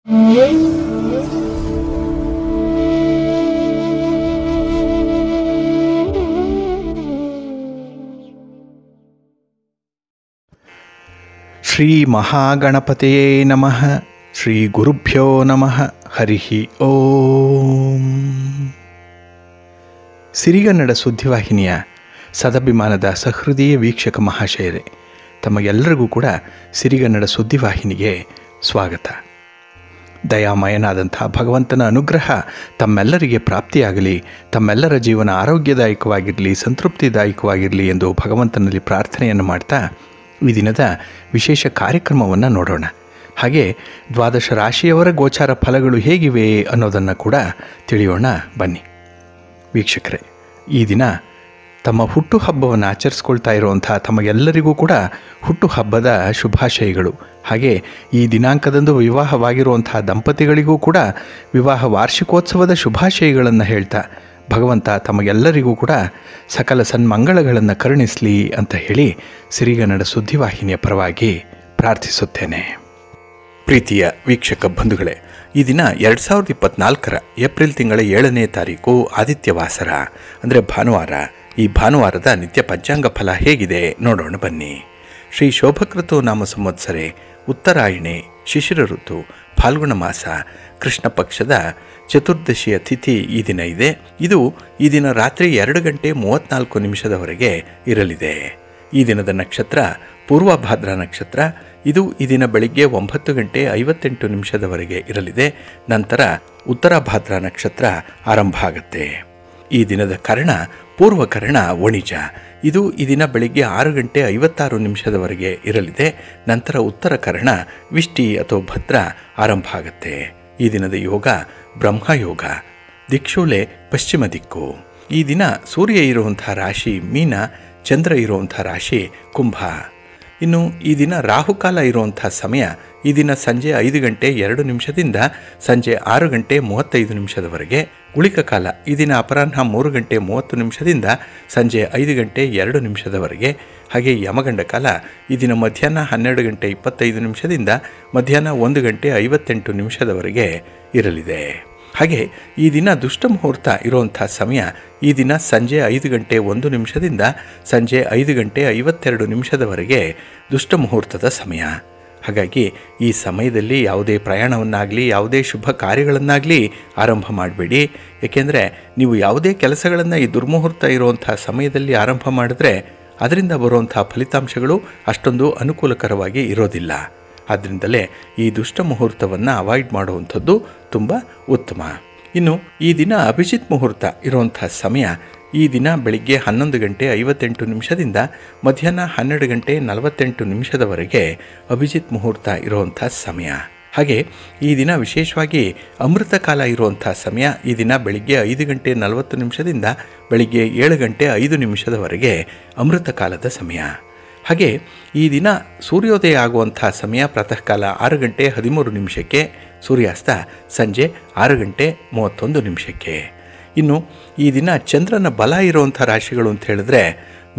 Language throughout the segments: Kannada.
ಶ್ರೀ ಮಹಾಗಣಪತಿಯೇ ನಮಃ. ಶ್ರೀ ಗುರುಭ್ಯೋ ನಮಃ. ಹರಿ ಓಂ. ಸಿರಿಗನ್ನಡ ಸುದ್ದಿವಾಹಿನಿಯ ಸದಭಿಮಾನದ ಸಹೃದಯ ವೀಕ್ಷಕ ಮಹಾಶಯರೇ, ತಮಗೆಲ್ಲರಿಗೂ ಕೂಡ ಸಿರಿಗನ್ನಡ ಸುದ್ದಿವಾಹಿನಿಗೆ ಸ್ವಾಗತ. ದಯಾಮಯನಾದಂಥ ಭಗವಂತನ ಅನುಗ್ರಹ ತಮ್ಮೆಲ್ಲರಿಗೆ ಪ್ರಾಪ್ತಿಯಾಗಲಿ, ತಮ್ಮೆಲ್ಲರ ಜೀವನ ಆರೋಗ್ಯದಾಯಕವಾಗಿರಲಿ, ಸಂತೃಪ್ತಿದಾಯಕವಾಗಿರಲಿ ಎಂದು ಭಗವಂತನಲ್ಲಿ ಪ್ರಾರ್ಥನೆಯನ್ನು ಮಾಡ್ತಾ ಈ ದಿನದ ವಿಶೇಷ ಕಾರ್ಯಕ್ರಮವನ್ನು ನೋಡೋಣ. ಹಾಗೆ ದ್ವಾದಶ ರಾಶಿಯವರ ಗೋಚಾರ ಫಲಗಳು ಹೇಗಿವೆ ಅನ್ನೋದನ್ನು ಕೂಡ ತಿಳಿಯೋಣ ಬನ್ನಿ. ವೀಕ್ಷಕರೇ, ಈ ದಿನ ತಮ್ಮ ಹುಟ್ಟುಹಬ್ಬವನ್ನು ಆಚರಿಸ್ಕೊಳ್ತಾ ಇರುವಂಥ ತಮಗೆಲ್ಲರಿಗೂ ಕೂಡ ಹುಟ್ಟುಹಬ್ಬದ ಶುಭಾಶಯಗಳು. ಹಾಗೆ ಈ ದಿನಾಂಕದಂದು ವಿವಾಹವಾಗಿರುವಂಥ ದಂಪತಿಗಳಿಗೂ ಕೂಡ ವಿವಾಹ ವಾರ್ಷಿಕೋತ್ಸವದ ಶುಭಾಶಯಗಳನ್ನು ಹೇಳ್ತಾ ಭಗವಂತ ತಮಗೆಲ್ಲರಿಗೂ ಕೂಡ ಸಕಲ ಸನ್ಮಂಗಳಗಳನ್ನು ಕರುಣಿಸಲಿ ಅಂತ ಹೇಳಿ ಸಿರಿಗನ್ನಡ ಸುದ್ದಿವಾಹಿನಿಯ ಪರವಾಗಿ ಪ್ರಾರ್ಥಿಸುತ್ತೇನೆ. ಪ್ರೀತಿಯ ವೀಕ್ಷಕ ಬಂಧುಗಳೇ, ಈ ದಿನ 2024 ಏಪ್ರಿಲ್ ತಿಂಗಳ 7ನೇ ತಾರೀಕು ಆದಿತ್ಯವಾಸರ ಅಂದರೆ ಭಾನುವಾರ. ಈ ಭಾನುವಾರದ ನಿತ್ಯ ಪಂಚಾಂಗ ಫಲ ಹೇಗಿದೆ ನೋಡೋಣ ಬನ್ನಿ. ಶ್ರೀ ಶೋಭಕೃತು ನಾಮ ಸಂವತ್ಸರೆ, ಉತ್ತರಾಯಣೆ, ಶಿಶಿರ ಋತು, ಫಾಲ್ಗುಣ ಮಾಸ, ಕೃಷ್ಣ ಪಕ್ಷದ ಚತುರ್ದಶಿಯ ತಿಥಿ ಈ ದಿನ ಇದೆ. ಇದು ಈ ದಿನ ರಾತ್ರಿ 2:34 ಇರಲಿದೆ. ಈ ದಿನದ ನಕ್ಷತ್ರ ಪೂರ್ವಭಾದ್ರ ನಕ್ಷತ್ರ. ಇದು ಈ ದಿನ ಬೆಳಿಗ್ಗೆ 9:58 ಇರಲಿದೆ. ನಂತರ ಉತ್ತರಭಾದ್ರ ನಕ್ಷತ್ರ ಆರಂಭ ಆಗುತ್ತೆ. ಈ ದಿನದ ಕರ್ಣ ಪೂರ್ವಕರ್ಣ ವಣಿಜ. ಇದು ಈ ದಿನ ಬೆಳಿಗ್ಗೆ 6:56 ಇರಲಿದೆ. ನಂತರ ಉತ್ತರ ಕರ್ಣ ವಿಷ್ಟಿ ಅಥವಾ ಭದ್ರ ಆರಂಭ ಆಗುತ್ತೆ. ಈ ದಿನದ ಯೋಗ ಬ್ರಹ್ಮಯೋಗ. ದಿಕ್ಷೂಲೆ ಪಶ್ಚಿಮ ದಿಕ್ಕು. ಈ ದಿನ ಸೂರ್ಯ ಇರುವಂಥ ರಾಶಿ ಮೀನ, ಚಂದ್ರ ಇರುವಂಥ ರಾಶಿ ಕುಂಭ. ಇನ್ನು ಈ ದಿನ ರಾಹುಕಾಲ ಇರುವಂಥ ಸಮಯ ಈ ದಿನ ಸಂಜೆ 5:02 ಸಂಜೆ 6:35 ಉಳಿಕ ಕಾಲ ಈ ದಿನ ಅಪರಾಹ್ನ 3:30 ಸಂಜೆ 5:02 ಹಾಗೆ ಯಮಗಂಡ ಕಾಲ ಈ ದಿನ ಮಧ್ಯಾಹ್ನ 12:25 ಮಧ್ಯಾಹ್ನ 1:58 ಇರಲಿದೆ. ಹಾಗೆ ಈ ದಿನ ದುಷ್ಟ ಮುಹೂರ್ತ ಇರುವಂಥ ಸಮಯ ಈ ದಿನ ಸಂಜೆ 5:01 ಸಂಜೆ 5:52 ದುಷ್ಟ ಮುಹೂರ್ತದ ಸಮಯ. ಹಾಗಾಗಿ ಈ ಸಮಯದಲ್ಲಿ ಯಾವುದೇ ಪ್ರಯಾಣವನ್ನಾಗಲಿ ಯಾವುದೇ ಶುಭ ಕಾರ್ಯಗಳನ್ನಾಗಲಿ ಆರಂಭ ಮಾಡಬೇಡಿ. ಏಕೆಂದರೆ ನೀವು ಯಾವುದೇ ಕೆಲಸಗಳನ್ನು ಈ ದುರ್ಮುಹೂರ್ತ ಇರುವಂಥ ಸಮಯದಲ್ಲಿ ಆರಂಭ ಮಾಡಿದ್ರೆ ಅದರಿಂದ ಬರುವಂಥ ಫಲಿತಾಂಶಗಳು ಅಷ್ಟೊಂದು ಅನುಕೂಲಕರವಾಗಿ ಇರೋದಿಲ್ಲ. ಆದ್ದರಿಂದಲೇ ಈ ದುಷ್ಟ ಮುಹೂರ್ತವನ್ನು ಅವಾಯ್ಡ್ ಮಾಡುವಂಥದ್ದು ತುಂಬ ಉತ್ತಮ. ಇನ್ನು ಈ ದಿನ ಅಭಿಜಿತ್ ಮುಹೂರ್ತ ಇರುವಂಥ ಸಮಯ ಈ ದಿನ ಬೆಳಿಗ್ಗೆ 11:58 ಮಧ್ಯಾಹ್ನ 12:48 ಅಭಿಜಿತ್ ಮುಹೂರ್ತ ಇರುವಂಥ ಸಮಯ. ಹಾಗೆ ಈ ದಿನ ವಿಶೇಷವಾಗಿ ಅಮೃತ ಕಾಲ ಇರುವಂಥ ಸಮಯ ಈ ದಿನ ಬೆಳಿಗ್ಗೆ 5:40 ಬೆಳಿಗ್ಗೆ 7:05 ಅಮೃತ ಕಾಲದ ಸಮಯ. ಹಾಗೆ ಈ ದಿನ ಸೂರ್ಯೋದಯ ಆಗುವಂಥ ಸಮಯ ಪ್ರಾತಃ ಕಾಲ 6:13 ಸೂರ್ಯಾಸ್ತ ಸಂಜೆ 6:31. ಇನ್ನು ಈ ದಿನ ಚಂದ್ರನ ಬಲ ಇರುವಂಥ ರಾಶಿಗಳು ಅಂತ ಹೇಳಿದ್ರೆ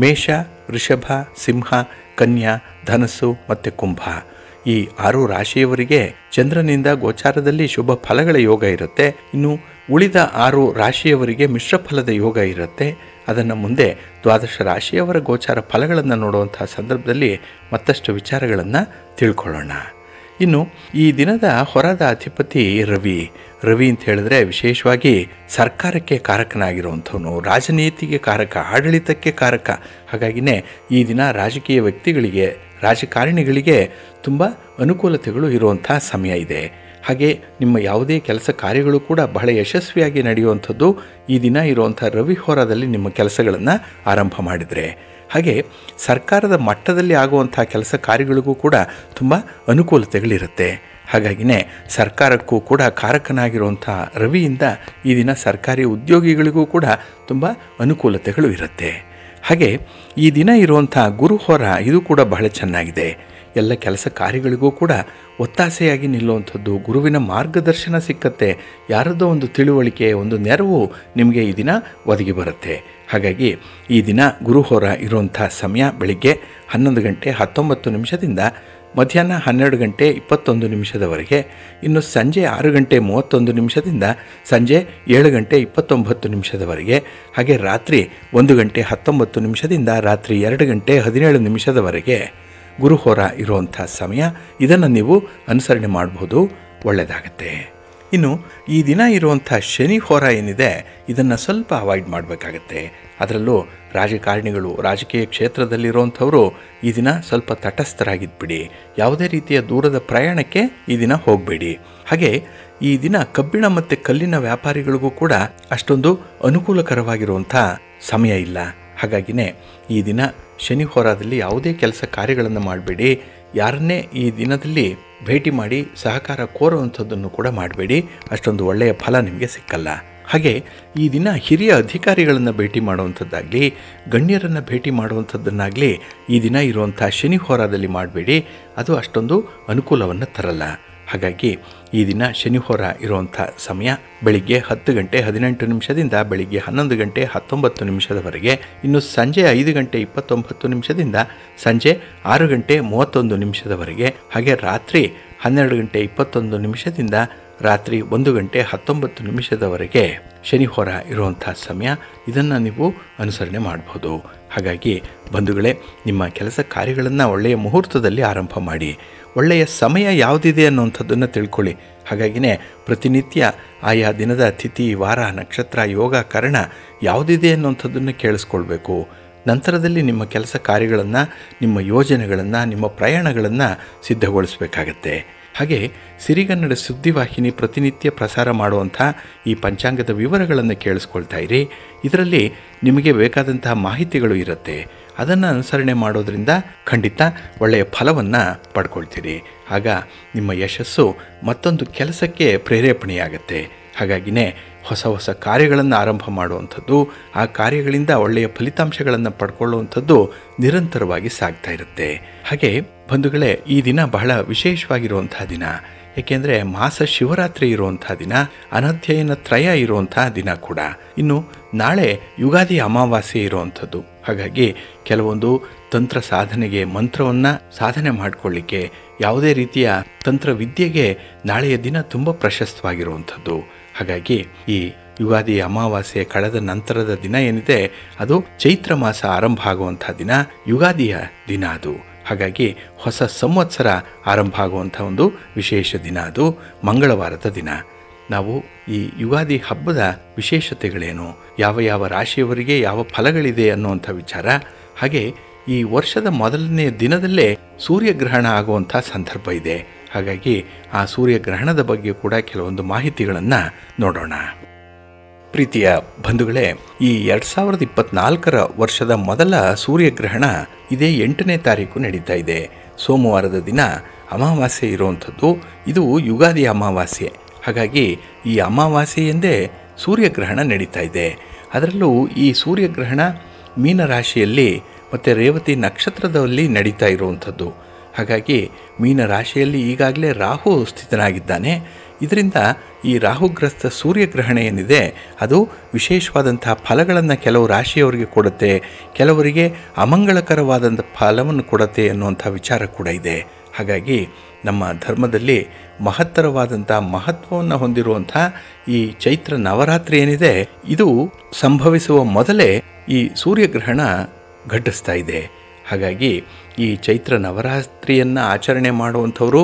ಮೇಷ, ವೃಷಭ, ಸಿಂಹ, ಕನ್ಯಾ, ಧನಸ್ಸು ಮತ್ತು ಕುಂಭ. ಈ 6 ರಾಶಿಯವರಿಗೆ ಚಂದ್ರನಿಂದ ಗೋಚಾರದಲ್ಲಿ ಶುಭ ಫಲಗಳ ಯೋಗ ಇರುತ್ತೆ. ಇನ್ನು ಉಳಿದ 6 ರಾಶಿಯವರಿಗೆ ಮಿಶ್ರ ಫಲದ ಯೋಗ ಇರುತ್ತೆ. ಅದನ್ನು ಮುಂದೆ ದ್ವಾದಶ ರಾಶಿಯವರ ಗೋಚಾರ ಫಲಗಳನ್ನು ನೋಡುವಂಥ ಸಂದರ್ಭದಲ್ಲಿ ಮತ್ತಷ್ಟು ವಿಚಾರಗಳನ್ನು ತಿಳ್ಕೊಳ್ಳೋಣ. ಇನ್ನು ಈ ದಿನದ ಹೊರದ ಅಧಿಪತಿ ರವಿ. ರವಿ ಅಂತ ಹೇಳಿದ್ರೆ ವಿಶೇಷವಾಗಿ ಸರ್ಕಾರಕ್ಕೆ ಕಾರಕನಾಗಿರುವಂಥವನು, ರಾಜನೀತಿಗೆ ಕಾರಕ, ಆಡಳಿತಕ್ಕೆ ಕಾರಕ. ಹಾಗಾಗಿನೇ ಈ ದಿನ ರಾಜಕೀಯ ವ್ಯಕ್ತಿಗಳಿಗೆ, ರಾಜಕಾರಣಿಗಳಿಗೆ ತುಂಬ ಅನುಕೂಲತೆಗಳು ಇರುವಂಥ ಸಮಯ ಇದೆ. ಹಾಗೆ ನಿಮ್ಮ ಯಾವುದೇ ಕೆಲಸ ಕಾರ್ಯಗಳು ಕೂಡ ಬಹಳ ಯಶಸ್ವಿಯಾಗಿ ನಡೆಯುವಂಥದ್ದು ಈ ದಿನ ಇರುವಂಥ ರವಿ ಹೋರಾದಲ್ಲಿ ನಿಮ್ಮ ಕೆಲಸಗಳನ್ನು ಆರಂಭ ಮಾಡಿದರೆ. ಹಾಗೆ ಸರ್ಕಾರದ ಮಟ್ಟದಲ್ಲಿ ಆಗುವಂಥ ಕೆಲಸ ಕಾರ್ಯಗಳಿಗೂ ಕೂಡ ತುಂಬ ಅನುಕೂಲತೆಗಳಿರುತ್ತೆ. ಹಾಗಾಗಿನೇ ಸರ್ಕಾರಕ್ಕೂ ಕೂಡ ಕಾರಕನಾಗಿರುವಂಥ ರವಿಯಿಂದ ಈ ದಿನ ಸರ್ಕಾರಿ ಉದ್ಯೋಗಿಗಳಿಗೂ ಕೂಡ ತುಂಬ ಅನುಕೂಲತೆಗಳು ಇರುತ್ತೆ. ಹಾಗೆ ಈ ದಿನ ಇರುವಂಥ ಗುರುಹೋರ ಇದು ಕೂಡ ಬಹಳ ಚೆನ್ನಾಗಿದೆ. ಎಲ್ಲ ಕೆಲಸ ಕಾರ್ಯಗಳಿಗೂ ಕೂಡ ಒತ್ತಾಸೆಯಾಗಿ ನಿಲ್ಲುವಂಥದ್ದು, ಗುರುವಿನ ಮಾರ್ಗದರ್ಶನ ಸಿಕ್ಕತ್ತೆ. ಯಾರದ್ದೋ ಒಂದು ತಿಳುವಳಿಕೆ, ಒಂದು ನೆರವು ನಿಮಗೆ ಈ ದಿನ ಒದಗಿ ಬರುತ್ತೆ. ಹಾಗಾಗಿ ಈ ದಿನ ಗುರುಹೋರ ಇರುವಂಥ ಸಮಯ ಬೆಳಿಗ್ಗೆ 11:19 ಮಧ್ಯಾಹ್ನ 12 ಗಂಟೆ 21 ನಿಮಿಷದವರೆಗೆ, ಇನ್ನು ಸಂಜೆ 6 ಗಂಟೆ 31 ನಿಮಿಷದಿಂದ ಸಂಜೆ 7 ಗಂಟೆ 29 ನಿಮಿಷದವರೆಗೆ, ಹಾಗೆ ರಾತ್ರಿ 1 ಗಂಟೆ 19 ನಿಮಿಷದಿಂದ ರಾತ್ರಿ 2 ಗಂಟೆ 17 ನಿಮಿಷದವರೆಗೆ ಗುರುಹೋರ ಇರುವಂಥ ಸಮಯ. ಇದನ್ನು ನೀವು ಅನುಸರಣೆ ಮಾಡಬಹುದು, ಒಳ್ಳೆಯದಾಗತ್ತೆ. ಇನ್ನು ಈ ದಿನ ಇರುವಂಥ ಶನಿ ಹೋರ ಏನಿದೆ ಇದನ್ನು ಸ್ವಲ್ಪ ಅವಾಯ್ಡ್ ಮಾಡಬೇಕಾಗತ್ತೆ. ಅದರಲ್ಲೂ ರಾಜಕಾರಣಿಗಳು, ರಾಜಕೀಯ ಕ್ಷೇತ್ರದಲ್ಲಿರುವಂಥವರು ಈ ದಿನ ಸ್ವಲ್ಪ ತಟಸ್ಥರಾಗಿದ್ಬಿಡಿ. ಯಾವುದೇ ರೀತಿಯ ದೂರದ ಪ್ರಯಾಣಕ್ಕೆ ಈ ದಿನ ಹೋಗಬೇಡಿ. ಹಾಗೆ ಈ ದಿನ ಕಬ್ಬಿಣ ಮತ್ತು ಕಲ್ಲಿನ ವ್ಯಾಪಾರಿಗಳಿಗೂ ಕೂಡ ಅಷ್ಟೊಂದು ಅನುಕೂಲಕರವಾಗಿರುವಂಥ ಸಮಯ ಇಲ್ಲ. ಹಾಗಾಗಿನೇ ಈ ದಿನ ಶನಿ ಹೋರಾದಲ್ಲಿ ಯಾವುದೇ ಕೆಲಸ ಕಾರ್ಯಗಳನ್ನು ಮಾಡಬೇಡಿ. ಯಾರನ್ನೇ ಈ ದಿನದಲ್ಲಿ ಭೇಟಿ ಮಾಡಿ ಸಹಕಾರ ಕೋರುವಂಥದ್ದನ್ನು ಕೂಡ ಮಾಡಬೇಡಿ. ಅಷ್ಟೊಂದು ಒಳ್ಳೆಯ ಫಲ ನಿಮಗೆ ಸಿಕ್ಕಲ್ಲ. ಹಾಗೆ ಈ ದಿನ ಹಿರಿಯ ಅಧಿಕಾರಿಗಳನ್ನು ಭೇಟಿ ಮಾಡುವಂಥದ್ದಾಗಲಿ, ಗಣ್ಯರನ್ನು ಭೇಟಿ ಮಾಡುವಂಥದ್ದನ್ನಾಗಲಿ ಈ ದಿನ ಇರುವಂಥ ಶನಿ ಹೋರಾದಲ್ಲಿ ಮಾಡಬೇಡಿ. ಅದು ಅಷ್ಟೊಂದು ಅನುಕೂಲವನ್ನು ತರಲ್ಲ. ಹಾಗಾಗಿ ಈ ದಿನ ಶನಿ ಹೋರ ಇರುವಂಥ ಸಮಯ ಬೆಳಿಗ್ಗೆ 10 ಗಂಟೆ 18 ನಿಮಿಷದಿಂದ ಬೆಳಿಗ್ಗೆ 11 ಗಂಟೆ 19 ನಿಮಿಷದವರೆಗೆ, ಇನ್ನು ಸಂಜೆ 5 ಗಂಟೆ 29 ನಿಮಿಷದಿಂದ ಸಂಜೆ 6 ಗಂಟೆ 31 ನಿಮಿಷದವರೆಗೆ, ಹಾಗೆ ರಾತ್ರಿ 12 ಗಂಟೆ 21 ನಿಮಿಷದಿಂದ ರಾತ್ರಿ 1 ಗಂಟೆ 19 ನಿಮಿಷದವರೆಗೆ ಶನಿ ಹೋರ ಇರುವಂಥ ಸಮಯ. ಇದನ್ನು ನೀವು ಅನುಸರಣೆ ಮಾಡ್ಬೋದು. ಹಾಗಾಗಿ ಬಂಧುಗಳೇ, ನಿಮ್ಮ ಕೆಲಸ ಕಾರ್ಯಗಳನ್ನು ಒಳ್ಳೆಯ ಮುಹೂರ್ತದಲ್ಲಿ ಆರಂಭ ಮಾಡಿ. ಒಳ್ಳೆಯ ಸಮಯ ಯಾವುದಿದೆ ಅನ್ನುವಂಥದ್ದನ್ನು ತಿಳ್ಕೊಳ್ಳಿ. ಹಾಗಾಗಿನೇ ಪ್ರತಿನಿತ್ಯ ಆಯಾ ದಿನದ ತಿಥಿ, ವಾರ, ನಕ್ಷತ್ರ, ಯೋಗ, ಕರ್ಣ ಯಾವುದಿದೆ ಅನ್ನುವಂಥದ್ದನ್ನು ಕೇಳಿಸ್ಕೊಳ್ಬೇಕು. ನಂತರದಲ್ಲಿ ನಿಮ್ಮ ಕೆಲಸ ಕಾರ್ಯಗಳನ್ನು, ನಿಮ್ಮ ಯೋಜನೆಗಳನ್ನು, ನಿಮ್ಮ ಪ್ರಯಾಣಗಳನ್ನು ಸಿದ್ಧಗೊಳಿಸಬೇಕಾಗತ್ತೆ. ಹಾಗೆ ಸಿರಿಗನ್ನಡ ಸುದ್ದಿವಾಹಿನಿ ಪ್ರತಿನಿತ್ಯ ಪ್ರಸಾರ ಮಾಡುವಂಥ ಈ ಪಂಚಾಂಗದ ವಿವರಗಳನ್ನು ಕೇಳಿಸ್ಕೊಳ್ತಾ ಇರಿ. ಇದರಲ್ಲಿ ನಿಮಗೆ ಬೇಕಾದಂತಹ ಮಾಹಿತಿಗಳು ಇರುತ್ತೆ. ಅದನ್ನು ಅನುಸರಣೆ ಮಾಡೋದರಿಂದ ಖಂಡಿತ ಒಳ್ಳೆಯ ಫಲವನ್ನು ಪಡ್ಕೊಳ್ತೀರಿ. ಆಗ ನಿಮ್ಮ ಯಶಸ್ಸು ಮತ್ತೊಂದು ಕೆಲಸಕ್ಕೆ ಪ್ರೇರೇಪಣೆಯಾಗತ್ತೆ. ಹಾಗಾಗಿನೇ ಹೊಸ ಹೊಸ ಕಾರ್ಯಗಳನ್ನು ಆರಂಭ ಮಾಡುವಂಥದ್ದು, ಆ ಕಾರ್ಯಗಳಿಂದ ಒಳ್ಳೆಯ ಫಲಿತಾಂಶಗಳನ್ನು ಪಡ್ಕೊಳ್ಳುವಂಥದ್ದು ನಿರಂತರವಾಗಿ ಸಾಗ್ತಾ ಇರುತ್ತೆ. ಹಾಗೆ ಬಂಧುಗಳೇ, ಈ ದಿನ ಬಹಳ ವಿಶೇಷವಾಗಿರುವಂಥ ದಿನ. ಏಕೆಂದರೆ ಮಾಸ ಶಿವರಾತ್ರಿ ಇರುವಂಥ ದಿನ, ಅನಧ್ಯಯನ ತ್ರಯ ಇರುವಂಥ ದಿನ ಕೂಡ. ಇನ್ನು ನಾಳೆ ಯುಗಾದಿ ಅಮಾವಾಸ್ಯೆ ಇರುವಂಥದ್ದು. ಹಾಗಾಗಿ ಕೆಲವೊಂದು ತಂತ್ರ ಸಾಧನೆಗೆ, ಮಂತ್ರವನ್ನು ಸಾಧನೆ ಮಾಡಿಕೊಳ್ಳಿಕ್ಕೆ, ಯಾವುದೇ ರೀತಿಯ ತಂತ್ರವಿದ್ಯೆಗೆ ನಾಳೆಯ ದಿನ ತುಂಬ ಪ್ರಶಸ್ತವಾಗಿರುವಂಥದ್ದು. ಹಾಗಾಗಿ ಈ ಯುಗಾದಿ ಅಮಾವಾಸ್ಯೆ ಕಳೆದ ನಂತರದ ದಿನ ಏನಿದೆ ಅದು ಚೈತ್ರ ಮಾಸ ಆರಂಭ ಆಗುವಂಥ ದಿನ, ಯುಗಾದಿಯ ದಿನ ಅದು. ಹಾಗಾಗಿ ಹೊಸ ಸಂವತ್ಸರ ಆರಂಭ ಆಗುವಂಥ ಒಂದು ವಿಶೇಷ ದಿನ ಅದು, ಮಂಗಳವಾರದ ದಿನ. ನಾವು ಈ ಯುಗಾದಿ ಹಬ್ಬದ ವಿಶೇಷತೆಗಳೇನು, ಯಾವ ಯಾವ ರಾಶಿಯವರಿಗೆ ಯಾವ ಫಲಗಳಿದೆ ಅನ್ನುವಂಥ ವಿಚಾರ, ಹಾಗೆ ಈ ವರ್ಷದ ಮೊದಲನೇ ದಿನದಲ್ಲೇ ಸೂರ್ಯಗ್ರಹಣ ಆಗುವಂಥ ಸಂದರ್ಭ ಇದೆ. ಹಾಗಾಗಿ ಆ ಸೂರ್ಯಗ್ರಹಣದ ಬಗ್ಗೆ ಕೂಡ ಕೆಲವೊಂದು ಮಾಹಿತಿಗಳನ್ನು ನೋಡೋಣ. ಪ್ರೀತಿಯ ಬಂಧುಗಳೇ, ಈ 2024 ವರ್ಷದ ಮೊದಲ ಸೂರ್ಯಗ್ರಹಣ ಇದೇ 8ನೇ ತಾರೀಕು ನಡೀತಾ ಇದೆ. ಸೋಮವಾರದ ದಿನ ಅಮಾವಾಸ್ಯೆ ಇರುವಂಥದ್ದು. ಇದು ಯುಗಾದಿ ಅಮಾವಾಸ್ಯೆ. ಹಾಗಾಗಿ ಈ ಅಮಾವಾಸ್ಯೆಯೆಂದೇ ಸೂರ್ಯಗ್ರಹಣ ನಡೀತಾ ಇದೆ. ಅದರಲ್ಲೂ ಈ ಸೂರ್ಯಗ್ರಹಣ ಮೀನರಾಶಿಯಲ್ಲಿ ಮತ್ತು ರೇವತಿ ನಕ್ಷತ್ರದಲ್ಲಿ ನಡೀತಾ ಇರುವಂಥದ್ದು. ಹಾಗಾಗಿ ಮೀನರಾಶಿಯಲ್ಲಿ ಈಗಾಗಲೇ ರಾಹು ಸ್ಥಿತನಾಗಿದ್ದಾನೆ. ಇದರಿಂದ ಈ ರಾಹುಗ್ರಸ್ತ ಸೂರ್ಯಗ್ರಹಣ ಏನಿದೆ ಅದು ವಿಶೇಷವಾದಂತಹ ಫಲಗಳನ್ನು ಕೆಲವು ರಾಶಿಯವರಿಗೆ ಕೊಡುತ್ತೆ, ಕೆಲವರಿಗೆ ಅಮಂಗಳಕರವಾದಂಥ ಫಲವನ್ನು ಕೊಡುತ್ತೆ ಅನ್ನುವಂಥ ವಿಚಾರ ಕೂಡ ಇದೆ. ಹಾಗಾಗಿ ನಮ್ಮ ಧರ್ಮದಲ್ಲಿ ಮಹತ್ತರವಾದಂಥ ಮಹತ್ವವನ್ನು ಹೊಂದಿರುವಂಥ ಈ ಚೈತ್ರ ನವರಾತ್ರಿ ಏನಿದೆ ಇದು ಸಂಭವಿಸುವ ಮೊದಲೇ ಈ ಸೂರ್ಯಗ್ರಹಣ ಘಟಿಸ್ತಾ ಇದೆ. ಹಾಗಾಗಿ ಈ ಚೈತ್ರ ನವರಾತ್ರಿಯನ್ನು ಆಚರಣೆ ಮಾಡುವಂಥವರು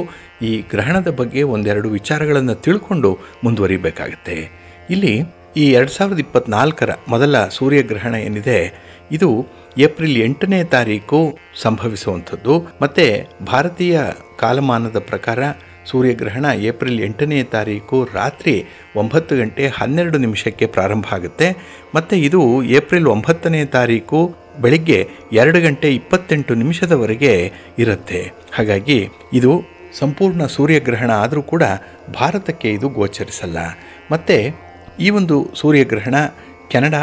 ಈ ಗ್ರಹಣದ ಬಗ್ಗೆ ಒಂದೆರಡು ವಿಚಾರಗಳನ್ನು ತಿಳ್ಕೊಂಡು ಮುಂದುವರಿಬೇಕಾಗತ್ತೆ. ಇಲ್ಲಿ ಈ 2024 ಮೊದಲ ಸೂರ್ಯಗ್ರಹಣ ಏನಿದೆ ಇದು ಏಪ್ರಿಲ್ 8ನೇ ತಾರೀಕು ಸಂಭವಿಸುವಂಥದ್ದು. ಮತ್ತು ಭಾರತೀಯ ಕಾಲಮಾನದ ಪ್ರಕಾರ ಸೂರ್ಯಗ್ರಹಣ ಏಪ್ರಿಲ್ 8ನೇ ತಾರೀಕು ರಾತ್ರಿ 9 ಗಂಟೆ 12 ನಿಮಿಷಕ್ಕೆ ಪ್ರಾರಂಭ ಆಗುತ್ತೆ. ಮತ್ತು ಇದು ಏಪ್ರಿಲ್ 9ನೇ ತಾರೀಕು ಬೆಳಿಗ್ಗೆ 2 ಗಂಟೆ 28 ನಿಮಿಷದವರೆಗೆ ಇರುತ್ತೆ. ಹಾಗಾಗಿ ಇದು ಸಂಪೂರ್ಣ ಸೂರ್ಯಗ್ರಹಣ ಆದರೂ ಕೂಡ ಭಾರತಕ್ಕೆ ಇದು ಗೋಚರಿಸಲ್ಲ. ಮತ್ತು ಈ ಒಂದು ಸೂರ್ಯಗ್ರಹಣ Canada,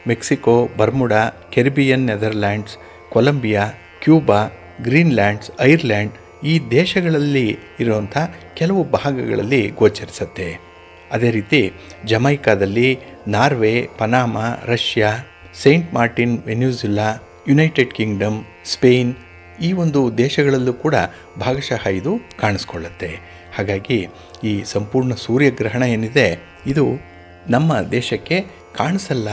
Mexico, Bermuda, Caribbean, Netherlands, Colombia, Cuba, Greenlands, Ireland ಈ ದೇಶಗಳಲ್ಲಿ ಇರುವಂಥ ಕೆಲವು ಭಾಗಗಳಲ್ಲಿ ಗೋಚರಿಸುತ್ತೆ. ಅದೇ ರೀತಿ ಜಮೈಕಾದಲ್ಲಿ, Norway, Panama, Russia, Saint Martin, Venezuela, United Kingdom, Spain ಈ ಒಂದು ದೇಶಗಳಲ್ಲೂ ಕೂಡ ಭಾಗಶಃ ಇದು ಕಾಣಿಸ್ಕೊಳ್ಳುತ್ತೆ. ಹಾಗಾಗಿ ಈ ಸಂಪೂರ್ಣ ಸೂರ್ಯಗ್ರಹಣ ಏನಿದೆ ಇದು ನಮ್ಮ ದೇಶಕ್ಕೆ ಕಾಣಿಸಲ್ಲ,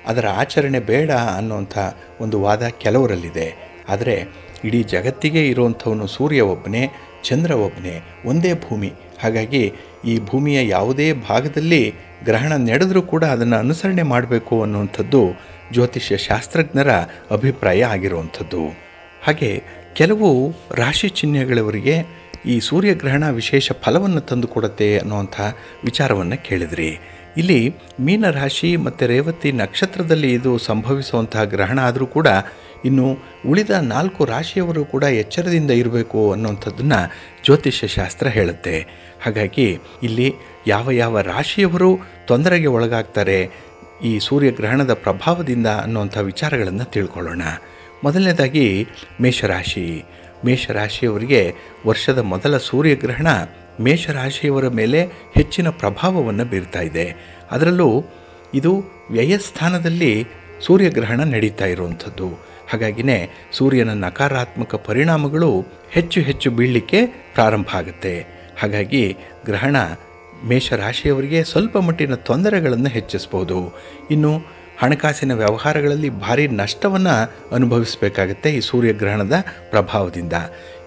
ಅದರ ಆಚರಣೆ ಬೇಡ ಅನ್ನೋಂಥ ಒಂದು ವಾದ ಕೆಲವರಲ್ಲಿದೆ. ಆದರೆ ಇಡೀ ಜಗತ್ತಿಗೆ ಇರುವಂಥವನು ಸೂರ್ಯ ಒಬ್ಬನೇ, ಚಂದ್ರ ಒಬ್ಬನೇ, ಒಂದೇ ಭೂಮಿ. ಹಾಗಾಗಿ ಈ ಭೂಮಿಯ ಯಾವುದೇ ಭಾಗದಲ್ಲಿ ಗ್ರಹಣ ನಡೆದರೂ ಕೂಡ ಅದನ್ನು ಅನುಸರಣೆ ಮಾಡಬೇಕು ಅನ್ನುವಂಥದ್ದು ಜ್ಯೋತಿಷ್ಯ ಶಾಸ್ತ್ರಜ್ಞರ ಅಭಿಪ್ರಾಯ ಆಗಿರುವಂಥದ್ದು. ಹಾಗೆ ಕೆಲವು ರಾಶಿ ಚಿಹ್ನೆಗಳವರಿಗೆ ಈ ಸೂರ್ಯಗ್ರಹಣ ವಿಶೇಷ ಫಲವನ್ನು ತಂದುಕೊಡುತ್ತೆ ಅನ್ನುವಂಥ ವಿಚಾರವನ್ನು ಕೇಳಿದ್ರಿ. ಇಲ್ಲಿ ಮೀನರಾಶಿ ಮತ್ತು ರೇವತಿ ನಕ್ಷತ್ರದಲ್ಲಿ ಇದು ಸಂಭವಿಸುವಂತಹ ಗ್ರಹಣ ಆದರೂ ಕೂಡ ಇನ್ನು ಉಳಿದ 4 ರಾಶಿಯವರು ಕೂಡ ಎಚ್ಚರದಿಂದ ಇರಬೇಕು ಅನ್ನುವಂಥದ್ದನ್ನು ಜ್ಯೋತಿಷ್ಯ ಶಾಸ್ತ್ರ ಹೇಳುತ್ತೆ. ಹಾಗಾಗಿ ಇಲ್ಲಿ ಯಾವ ಯಾವ ರಾಶಿಯವರು ತೊಂದರೆಗೆ ಒಳಗಾಗ್ತಾರೆ ಈ ಸೂರ್ಯಗ್ರಹಣದ ಪ್ರಭಾವದಿಂದ ಅನ್ನುವಂಥ ವಿಚಾರಗಳನ್ನು ತಿಳ್ಕೊಳ್ಳೋಣ. ಮೊದಲನೇದಾಗಿ ಮೇಷರಾಶಿಯವರಿಗೆ ವರ್ಷದ ಮೊದಲ ಸೂರ್ಯಗ್ರಹಣ ಮೇಷರಾಶಿಯವರ ಮೇಲೆ ಹೆಚ್ಚಿನ ಪ್ರಭಾವವನ್ನು ಬೀರ್ತಾ ಇದೆ. ಅದರಲ್ಲೂ ಇದು ವ್ಯಯಸ್ಥಾನದಲ್ಲಿ ಸೂರ್ಯಗ್ರಹಣ ನಡೀತಾ ಇರುವಂಥದ್ದು. ಹಾಗಾಗಿನೇ ಸೂರ್ಯನ ನಕಾರಾತ್ಮಕ ಪರಿಣಾಮಗಳು ಹೆಚ್ಚು ಹೆಚ್ಚು ಬೀಳಲಿಕ್ಕೆ ಪ್ರಾರಂಭ ಆಗುತ್ತೆ. ಹಾಗಾಗಿ ಗ್ರಹಣ ಮೇಷರಾಶಿಯವರಿಗೆ ಸ್ವಲ್ಪ ಮಟ್ಟಿನ ತೊಂದರೆಗಳನ್ನು ಹೆಚ್ಚಿಸ್ಬೋದು. ಇನ್ನು ಹಣಕಾಸಿನ ವ್ಯವಹಾರಗಳಲ್ಲಿ ಭಾರಿ ನಷ್ಟವನ್ನು ಅನುಭವಿಸಬೇಕಾಗತ್ತೆ ಈ ಸೂರ್ಯಗ್ರಹಣದ ಪ್ರಭಾವದಿಂದ.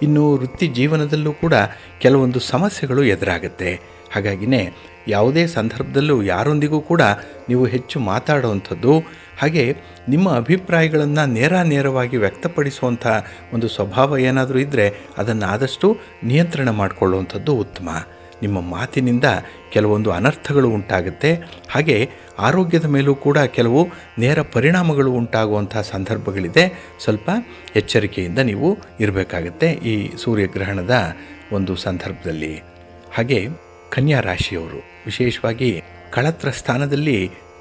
ಇನ್ನು ವೃತ್ತಿ ಜೀವನದಲ್ಲೂ ಕೂಡ ಕೆಲವೊಂದು ಸಮಸ್ಯೆಗಳು ಎದುರಾಗುತ್ತೆ. ಹಾಗಾಗಿನೇ ಯಾವುದೇ ಸಂದರ್ಭದಲ್ಲೂ ಯಾರೊಂದಿಗೂ ಕೂಡ ನೀವು ಹೆಚ್ಚು ಮಾತಾಡುವಂಥದ್ದು, ಹಾಗೆ ನಿಮ್ಮ ಅಭಿಪ್ರಾಯಗಳನ್ನು ನೇರವಾಗಿ ವ್ಯಕ್ತಪಡಿಸುವಂಥ ಒಂದು ಸ್ವಭಾವ ಏನಾದರೂ ಇದ್ದರೆ ಅದನ್ನು ಆದಷ್ಟು ನಿಯಂತ್ರಣ ಮಾಡಿಕೊಳ್ಳುವಂಥದ್ದು ಉತ್ತಮ. ನಿಮ್ಮ ಮಾತಿನಿಂದ ಕೆಲವೊಂದು ಅನರ್ಥಗಳು ಉಂಟಾಗುತ್ತೆ. ಹಾಗೆ ಆರೋಗ್ಯದ ಮೇಲೂ ಕೂಡ ಕೆಲವು ನೇರ ಪರಿಣಾಮಗಳು ಉಂಟಾಗುವಂಥ ಸಂದರ್ಭಗಳಿದೆ. ಸ್ವಲ್ಪ ಎಚ್ಚರಿಕೆಯಿಂದ ನೀವು ಇರಬೇಕಾಗತ್ತೆ ಈ ಸೂರ್ಯಗ್ರಹಣದ ಒಂದು ಸಂದರ್ಭದಲ್ಲಿ. ಹಾಗೆ ಕನ್ಯಾ ರಾಶಿಯವರು ವಿಶೇಷವಾಗಿ ಕಳತ್ರ ಸ್ಥಾನದಲ್ಲಿ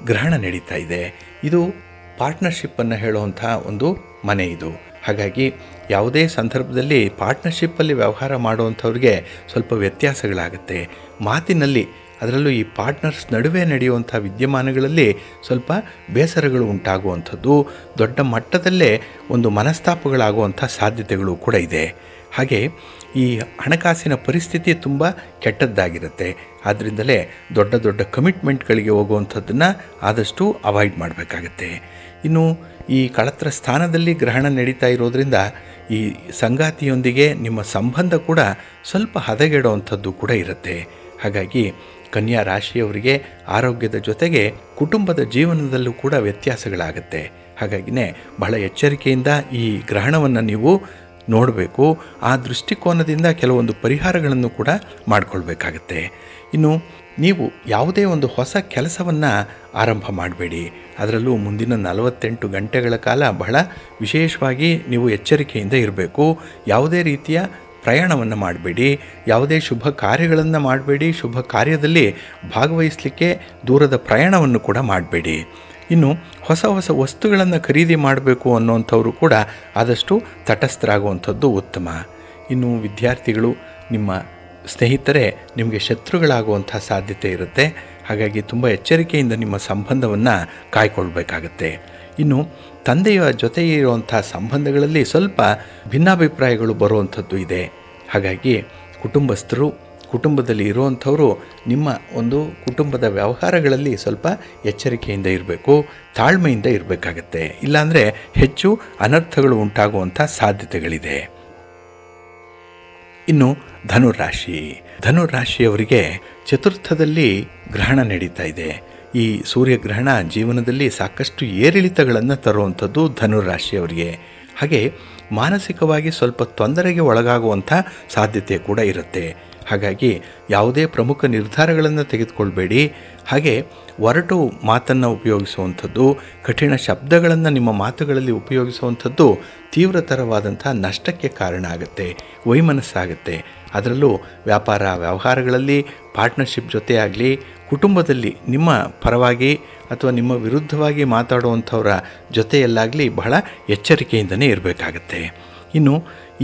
ಗ್ರಹಣ ನಡೀತಾ ಇದೆ. ಇದು ಪಾರ್ಟ್ನರ್ಶಿಪ್ಪನ್ನು ಹೇಳುವಂಥ ಒಂದು ಮನೆ ಇದು. ಹಾಗಾಗಿ ಯಾವುದೇ ಸಂದರ್ಭದಲ್ಲಿ ಪಾರ್ಟ್ನರ್ಶಿಪ್ಪಲ್ಲಿ ವ್ಯವಹಾರ ಮಾಡುವಂಥವ್ರಿಗೆ ಸ್ವಲ್ಪ ವ್ಯತ್ಯಾಸಗಳಾಗುತ್ತೆ. ಮಾತಿನಲ್ಲಿ, ಅದರಲ್ಲೂ ಈ ಪಾರ್ಟ್ನರ್ಸ್ ನಡುವೆ ನಡೆಯುವಂಥ ವಿದ್ಯಮಾನಗಳಲ್ಲಿ ಸ್ವಲ್ಪ ಬೇಸರಗಳು ಉಂಟಾಗುವಂಥದ್ದು, ದೊಡ್ಡ ಮಟ್ಟದಲ್ಲೇ ಒಂದು ಮನಸ್ತಾಪಗಳಾಗುವಂಥ ಸಾಧ್ಯತೆಗಳು ಕೂಡ ಇದೆ. ಹಾಗೆ ಈ ಹಣಕಾಸಿನ ಪರಿಸ್ಥಿತಿ ತುಂಬ ಕೆಟ್ಟದ್ದಾಗಿರುತ್ತೆ. ಆದ್ದರಿಂದಲೇ ದೊಡ್ಡ ದೊಡ್ಡ ಕಮಿಟ್ಮೆಂಟ್ಗಳಿಗೆ ಹೋಗುವಂಥದ್ದನ್ನು ಆದಷ್ಟು ಅವಾಯ್ಡ್ ಮಾಡಬೇಕಾಗತ್ತೆ. ಇನ್ನು ಈ ಕಳತ್ರ ಸ್ಥಾನದಲ್ಲಿ ಗ್ರಹಣ ನಡೀತಾ ಇರೋದರಿಂದ ಈ ಸಂಗಾತಿಯೊಂದಿಗೆ ನಿಮ್ಮ ಸಂಬಂಧ ಕೂಡ ಸ್ವಲ್ಪ ಹದಗೆಡುವಂಥದ್ದು ಕೂಡ ಇರುತ್ತೆ. ಹಾಗಾಗಿ ಕನ್ಯಾ ರಾಶಿಯವರಿಗೆ ಆರೋಗ್ಯದ ಜೊತೆಗೆ ಕುಟುಂಬದ ಜೀವನದಲ್ಲೂ ಕೂಡ ವ್ಯತ್ಯಾಸಗಳಾಗುತ್ತೆ. ಹಾಗಾಗಿನೇ ಬಹಳ ಎಚ್ಚರಿಕೆಯಿಂದ ಈ ಗ್ರಹಣವನ್ನು ನೀವು ನೋಡಬೇಕು. ಆ ದೃಷ್ಟಿಕೋನದಿಂದ ಕೆಲವೊಂದು ಪರಿಹಾರಗಳನ್ನು ಕೂಡ ಮಾಡಿಕೊಳ್ಬೇಕಾಗತ್ತೆ. ಇನ್ನು ನೀವು ಯಾವುದೇ ಒಂದು ಹೊಸ ಕೆಲಸವನ್ನು ಆರಂಭ ಮಾಡಬೇಡಿ. ಅದರಲ್ಲೂ ಮುಂದಿನ 48 ಗಂಟೆಗಳ ಕಾಲ ಬಹಳ ವಿಶೇಷವಾಗಿ ನೀವು ಎಚ್ಚರಿಕೆಯಿಂದ ಇರಬೇಕು. ಯಾವುದೇ ರೀತಿಯ ಪ್ರಯಾಣವನ್ನು ಮಾಡಬೇಡಿ, ಯಾವುದೇ ಶುಭ ಕಾರ್ಯಗಳನ್ನು ಮಾಡಬೇಡಿ, ಶುಭ ಕಾರ್ಯದಲ್ಲಿ ಭಾಗವಹಿಸಲಿಕ್ಕೆ ದೂರದ ಪ್ರಯಾಣವನ್ನು ಕೂಡ ಮಾಡಬೇಡಿ. ಇನ್ನು ಹೊಸ ವಸ್ತುಗಳನ್ನು ಖರೀದಿ ಮಾಡಬೇಕು ಅನ್ನೋವಂಥವರು ಕೂಡ ಆದಷ್ಟು ತಟಸ್ಥರಾಗುವಂಥದ್ದು ಉತ್ತಮ. ಇನ್ನು ವಿದ್ಯಾರ್ಥಿಗಳು, ನಿಮ್ಮ ಸ್ನೇಹಿತರೇ ನಿಮಗೆ ಶತ್ರುಗಳಾಗುವಂಥ ಸಾಧ್ಯತೆ ಇರುತ್ತೆ. ಹಾಗಾಗಿ ತುಂಬ ಎಚ್ಚರಿಕೆಯಿಂದ ನಿಮ್ಮ ಸಂಬಂಧವನ್ನು ಕಾಯ್ಕೊಳ್ಬೇಕಾಗತ್ತೆ. ಇನ್ನು ತಂದೆಯ ಜೊತೆ ಇರುವಂಥ ಸಂಬಂಧಗಳಲ್ಲಿ ಸ್ವಲ್ಪ ಭಿನ್ನಾಭಿಪ್ರಾಯಗಳು ಬರುವಂಥದ್ದು ಇದೆ. ಹಾಗಾಗಿ ಕುಟುಂಬದಲ್ಲಿ ಇರುವಂಥವರು ನಿಮ್ಮ ಒಂದು ಕುಟುಂಬದ ವ್ಯವಹಾರಗಳಲ್ಲಿ ಸ್ವಲ್ಪ ಎಚ್ಚರಿಕೆಯಿಂದ ಇರಬೇಕು, ತಾಳ್ಮೆಯಿಂದ ಇರಬೇಕಾಗತ್ತೆ. ಇಲ್ಲಾಂದರೆ ಹೆಚ್ಚು ಅನರ್ಥಗಳು ಉಂಟಾಗುವಂಥ ಸಾಧ್ಯತೆಗಳಿದೆ. ಇನ್ನು ಧನುರಾಶಿಯವರಿಗೆ ಚತುರ್ಥದಲ್ಲಿ ಗ್ರಹಣ ನಡೀತಾ ಇದೆ. ಈ ಸೂರ್ಯಗ್ರಹಣ ಜೀವನದಲ್ಲಿ ಸಾಕಷ್ಟು ಏರಿಳಿತಗಳನ್ನು ತರುವಂಥದ್ದು ಧನುರಾಶಿಯವರಿಗೆ. ಹಾಗೆ ಮಾನಸಿಕವಾಗಿ ಸ್ವಲ್ಪ ತೊಂದರೆಗೆ ಒಳಗಾಗುವಂಥ ಸಾಧ್ಯತೆ ಕೂಡ ಇರುತ್ತೆ. ಹಾಗಾಗಿ ಯಾವುದೇ ಪ್ರಮುಖ ನಿರ್ಧಾರಗಳನ್ನು ತೆಗೆದುಕೊಳ್ಬೇಡಿ. ಹಾಗೆ ಒರಟು ಮಾತನ್ನು ಉಪಯೋಗಿಸುವಂಥದ್ದು, ಕಠಿಣ ಶಬ್ದಗಳನ್ನು ನಿಮ್ಮ ಮಾತುಗಳಲ್ಲಿ ಉಪಯೋಗಿಸುವಂಥದ್ದು ತೀವ್ರತರವಾದಂಥ ನಷ್ಟಕ್ಕೆ ಕಾರಣ ಆಗುತ್ತೆ, ವೈಮನಸ್ಸಾಗುತ್ತೆ. ಅದರಲ್ಲೂ ವ್ಯವಹಾರಗಳಲ್ಲಿ ಪಾರ್ಟ್ನರ್ಶಿಪ್ ಜೊತೆ ಆಗಲಿ, ಕುಟುಂಬದಲ್ಲಿ ನಿಮ್ಮ ಪರವಾಗಿ ಅಥವಾ ನಿಮ್ಮ ವಿರುದ್ಧವಾಗಿ ಮಾತಾಡುವಂಥವರ ಜೊತೆಯಲ್ಲಾಗಲಿ ಬಹಳ ಎಚ್ಚರಿಕೆಯಿಂದಲೇ ಇರಬೇಕಾಗತ್ತೆ. ಇನ್ನು